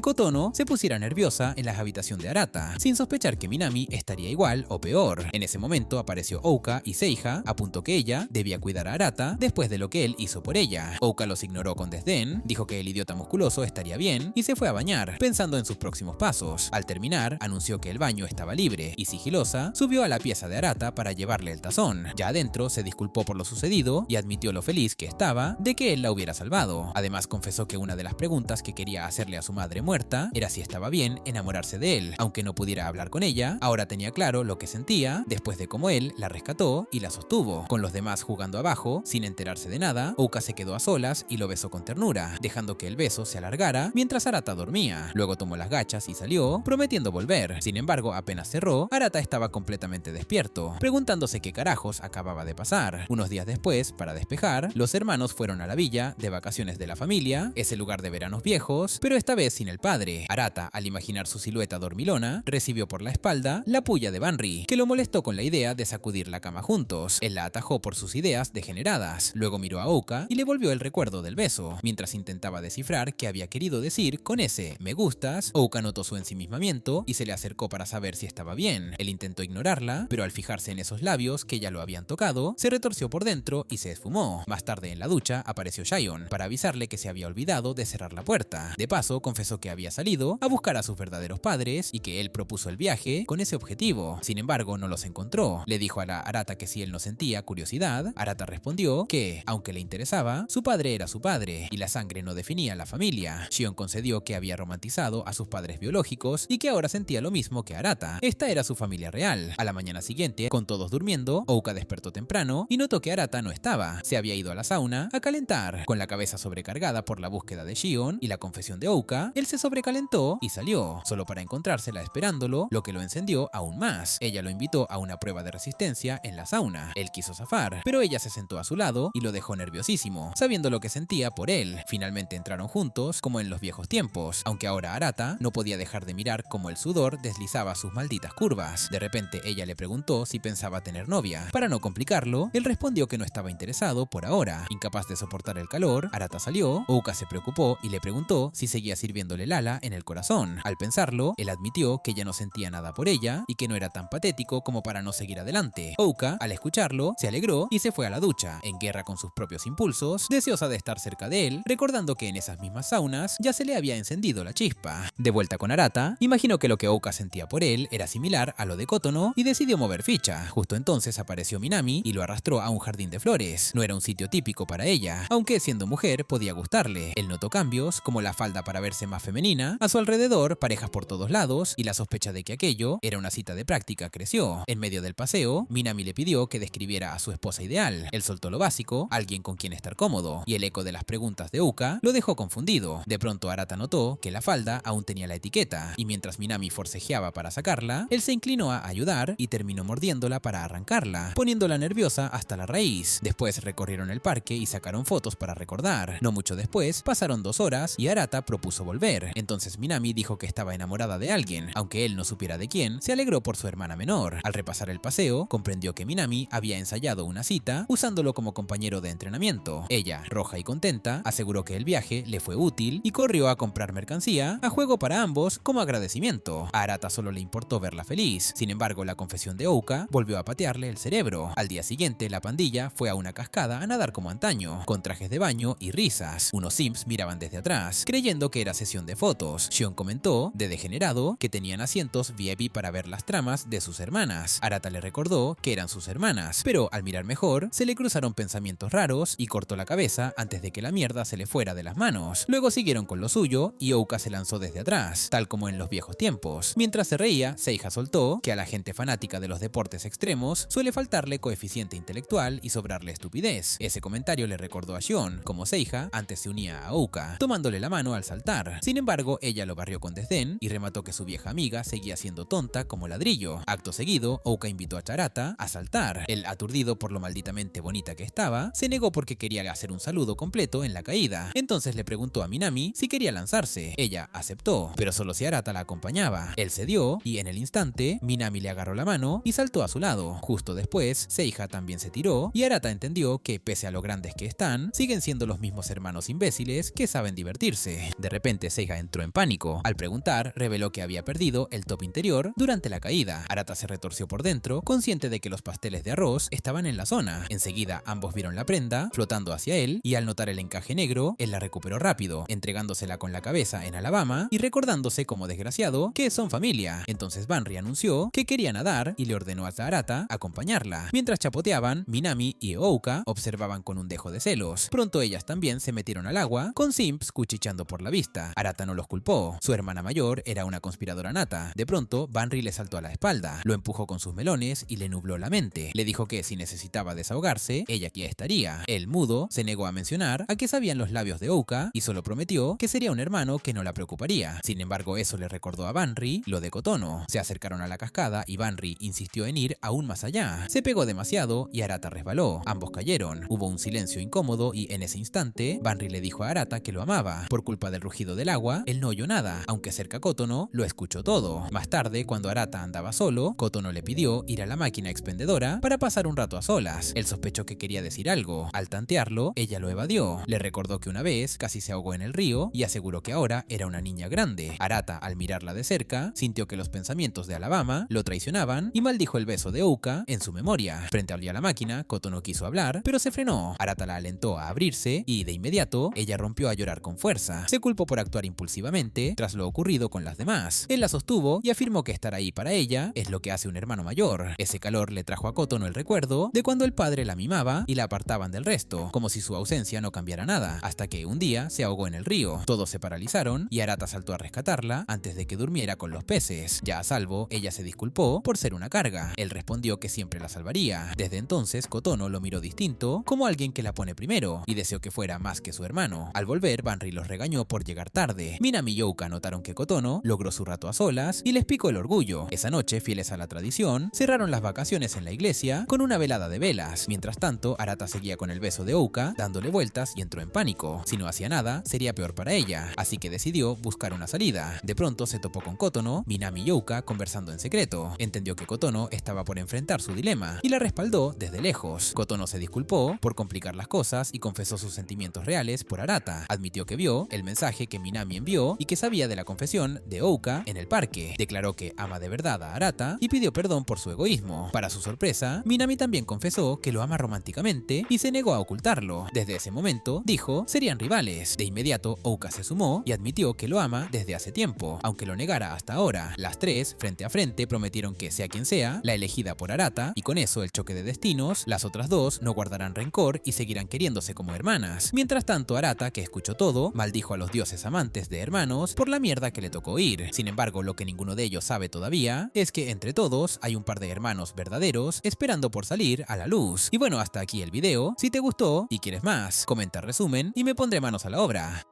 Kotono se pusiera nerviosa en la habitación de Arata, sin sospechar que Minami estaría igual o peor. En ese momento apareció Ouka y Seiha, apuntó que ella debía cuidar a Arata después de lo que él hizo por ella. Ouka los ignoró con desdén, dijo que el idiota musculoso estaría bien y se fue a bañar, pensando en sus próximos pasos. Al terminar, anunció que el baño estaba libre y sigilosa subió a la pieza de Arata para llevarle el tazón. Ya adentro se disculpó por lo sucedido y admitió lo feliz que estaba de que él la hubiera salvado. Además confesó que una de las preguntas que quería hacerle a su madre muerta era si estaba bien enamorarse de él. Aunque no pudiera hablar con ella, ahora tenía claro lo que sentía después de cómo él la rescató y la sostuvo. Con los demás jugando abajo, sin enterarse de nada, Ouka se quedó a solas y lo besó con ternura, dejando que el beso se alargara mientras Arata dormía. Luego tomó las gachas y salió, prometiendo volver. Sin embargo, apenas cerró, Arata estaba completamente despierto, preguntándose qué carajos acababa de pasar. Unos días después, para despejar, los hermanos fueron a la villa de vacaciones de la familia, ese lugar de veranos viejos, pero esta vez sin el padre. Arata, al imaginar su silueta dormilona, recibió por la espalda la puya de Banri, que lo molestó con la idea de sacudir la cama juntos. Él la atajó por sus ideas degeneradas. Luego miró a Ouka y le volvió el recuerdo del beso. Mientras intentaba descifrar qué había querido decir con ese "me gustas", Ouka notó su ensimismamiento y se le acercó para saber si estaba bien. Él intentó ignorarla, pero al fijarse en esos labios que ya lo habían tocado, se retorció por dentro y se esfumó. Más tarde en la ducha apareció Shion para avisarle que se había olvidado de cerrar la puerta. De paso, confesó que había salido a buscar a sus verdaderos padres y que él propuso el viaje con ese objetivo. Sin embargo, no los encontró. Le dijo a la Arata que si él no sentía curiosidad, Arata respondió que, aunque le interesaba, su padre era su padre y la sangre no definía la familia. Shion concedió que había romantizado a sus padres biológicos y que ahora sentía lo mismo que Arata. Esta era su familia real. A la mañana siguiente, con todos durmiendo, Ouka despertó temprano y notó que Arata no estaba. Se había ido a la sauna a calentar. Con la cabeza sobrecargada por la búsqueda de Shion y la confesión de Ouka, él se sobrecalentó y salió, solo para encontrársela esperándolo, lo que lo encendió aún más. Ella lo invitó a una prueba de resistencia en la sauna. Él quiso zafar, pero ella se sentó a su lado y lo dejó nerviosísimo, sabiendo lo que sentía por él. Finalmente entraron juntos, como en los viejos tiempos, aunque ahora Arata no podía dejar de mirar cómo el sudor deslizaba sus malditas curvas. De repente ella le preguntó si pensaba tener novia. Para no complicarlo, él respondió que no estaba interesado por ahora. Incapaz de soportar el calor, Arata salió. Ouka se preocupó y le preguntó si seguía sirviéndole Lala en el corazón. Al pensarlo, él admitió que ya no sentía nada por ella y que no era tan patético como para no seguir adelante. Ouka, al escucharlo, se alegró y se fue a la ducha, en guerra con sus propios impulsos, deseosa de estar cerca de él, recordando que en esas mismas saunas ya se le había encendido la chispa. De vuelta con Arata, imaginó que lo que Ouka sentía por él era similar a lo de Kotono y decidió mover ficha. Justo entonces apareció Minami y lo arrastró a un jardín de flores. No era un sitio típico para ella, aunque siendo mujer podía gustarle. Él notó cambios, como la falda para verse más femenina, a su alrededor parejas por todos lados y la sospecha de que aquello era una cita de práctica creció. En medio del paseo, Minami le pidió que describiera a su esposa ideal. Él soltó lo básico, alguien con quien estar cómodo, y el eco de las preguntas de Ouka lo dejó confundido. De pronto Arata notó que la falda aún tenía la etiqueta, y mientras Minami forcejeaba para sacarla, él se inclinó a ayudar y terminó mordiéndola para arrancarla, poniéndola nerviosa hasta la raíz. Después recorrieron el parque y sacaron fotos para recordar. No mucho después, pasaron 2 horas y Arata propuso volver. Entonces Minami dijo que estaba enamorada de alguien, aunque él no supiera de quién, se alegró por su hermana menor. Al repasar el paseo, comprendió que Minami había ensayado una cita usándolo como compañero de entrenamiento. Ella, roja y contenta, aseguró que el viaje le fue útil y corrió a comprar mercancía a juego para ambos como agradecimiento. A Arata solo le importó verla feliz. Sin embargo, la confesión de Ouka volvió a patearle el cerebro. Al día siguiente, la pandilla fue a una cascada a nadar como antaño, con trajes de baño y risas. Unos simps miraban desde atrás, creyendo que era sesión de fotos. Shion comentó, de degenerado, que tenían asientos VIP para ver las tramas de sus hermanas. Arata le recordó que eran sus hermanas, pero al mirar mejor, se le cruzaron pensamientos raros y cortó la cabeza antes de que la mierda se le fuera de las manos. Luego siguieron con lo suyo y Ouka se lanzó desde atrás, tal como en los viejos tiempos. Mientras se reía, Seiha soltó que a la gente fanática de los deportes extremos suele faltarle coeficiente intelectual y sobrarle estupidez. Ese comentario le recordó a Shion, como Seiha antes se unía a Ouka, tomándole la mano al saltar. Sin embargo, ella lo barrió con desdén y remató que su vieja amiga seguía siendo tonta como ladrillo. Acto seguido, Ouka invitó a Arata a saltar. Él, aturdido por lo malditamente bonita que estaba, se negó porque quería hacer un saludo completo en la caída. Entonces le preguntó a Minami si quería lanzarse. Ella aceptó, pero solo si Arata la acompañaba. Él cedió y en el instante, Minami le agarró la mano y saltó a su lado. Justo después, Seiha también se tiró y Arata entendió que pese a lo grandes que están, siguen siendo los mismos hermanos imbéciles que saben divertirse. De repente Seiha entró en pánico. Al preguntar, reveló que había perdido el top interior durante la caída. Arata se retorció por dentro, consciente de que los pasteles de arroz estaban en la zona. Enseguida ambos vieron la prenda flotando hacia él y al notar el encaje negro, él la recuperó rápido, entregándosela con la cabeza en Alabama y recordándose como desgraciado que son familia. Entonces Banri anunció que quería nadar y le ordenó a Arata acompañarla. Mientras chapoteaban, Minami y Ouka observaban con un dejo de celos. Pronto ellas también se metieron al agua, con simps cuchicheando por la vista. Arata no los culpó. Su hermana mayor era una conspiradora nata. De pronto, Banri le saltó a la espalda, lo empujó con sus melones y le nubló la mente. Le dijo que si necesitaba desahogarse, ella aquí estaría. El mudo se negó a mencionar a qué sabían los labios de Ouka y solo prometió que sería un hermano que no la preocuparía. Sin embargo, eso le recordó a Banri lo de Kotono. Se acercaron a la cascada y Banri insistió en ir aún más allá. Se pegó demasiado y Arata resbaló. Ambos cayeron. Hubo un silencio incómodo y en ese instante, Banri le dijo a Arata que lo amaba. Por culpa del rugido del agua, él no oyó nada, aunque cerca Kotono lo escuchó todo. Más tarde, cuando Arata andaba solo, Kotono le pidió ir a la máquina expendedora para pasar un rato a solas. Él sospechó que quería decir algo. Al tantearlo, ella lo evadió. Le recordó que una vez casi se ahogó en el río y aseguró que ahora era una niña grande. Arata, al mirarla de cerca, sintió que los pensamientos de Alabama lo traicionaban y maldijo el beso de Ouka en su memoria. Frente a la máquina, Kotono quiso hablar, pero se frenó. Arata la alentó a abrirse y de inmediato ella rompió a llorar con fuerza. Se culpó por actuar impulsivamente tras lo ocurrido con las demás. Él la sostuvo y afirmó que estar ahí para ella es lo que hace un hermano mayor. Ese calor le trajo a Kotono el recuerdo de cuando el padre la mimaba y la apartaban del resto, como si su ausencia no cambiara nada, hasta que un día se ahogó en el río. Todos se paralizaron y Arata saltó a rescatarla antes de que durmiera con los peces. Ya a salvo, ella se disculpó por ser una carga. Él respondió que siempre la salvaría. Desde entonces, Kotono lo miró distinto, como alguien que la pone primero, y deseó que fuera más que su hermano. Al volver, Banri los regañó por llegar tarde. Minami y Ouka notaron que Kotono logró su rato a solas y les picó el orgullo. Esa noche, fieles a la tradición, cerraron las vacaciones en la iglesia con una velada de velas. Mientras tanto, Arata seguía con el beso de Ouka, dándole vueltas y entró en pánico. Si no hacía nada, sería peor para ella, así que decidió buscar una salida. De pronto se topó con Kotono, Minami y Ouka conversando en secreto. Entendió que Kotono estaba por enfrentar su dilema y la respaldó desde lejos. Kotono se disculpó por complicar las cosas y confesó sus sentimientos reales por Arata. Admitió que vio el mensaje que Minami envió y que sabía de la confesión de Ouka en el parque. Declaró que ama de verdad a Arata y pidió perdón por su egoísmo. Para su sorpresa, Minami también confesó que lo ama románticamente y se negó a ocultarlo. Desde ese momento, dijo, serían rivales. De inmediato, Ouka se sumó y admitió que lo ama desde hace tiempo, aunque lo negara hasta ahora. Las tres, frente a frente, prometieron que, sea quien sea, la elegida por Arata, y con eso el choque de destinos, las otras dos no guardarán rencor y seguirán queriéndose como hermanas. Mientras tanto, Arata, que escuchó todo, maldijo a los dioses amantes de hermanos por la mierda que le tocó ir. Sin embargo, lo que ninguno de ellos sabe todavía es que entre todos hay un par de hermanos verdaderos esperando por salir a la luz. Y bueno, hasta aquí el video. Si te gustó y quieres más, comenta resumen y me pondré manos a la obra.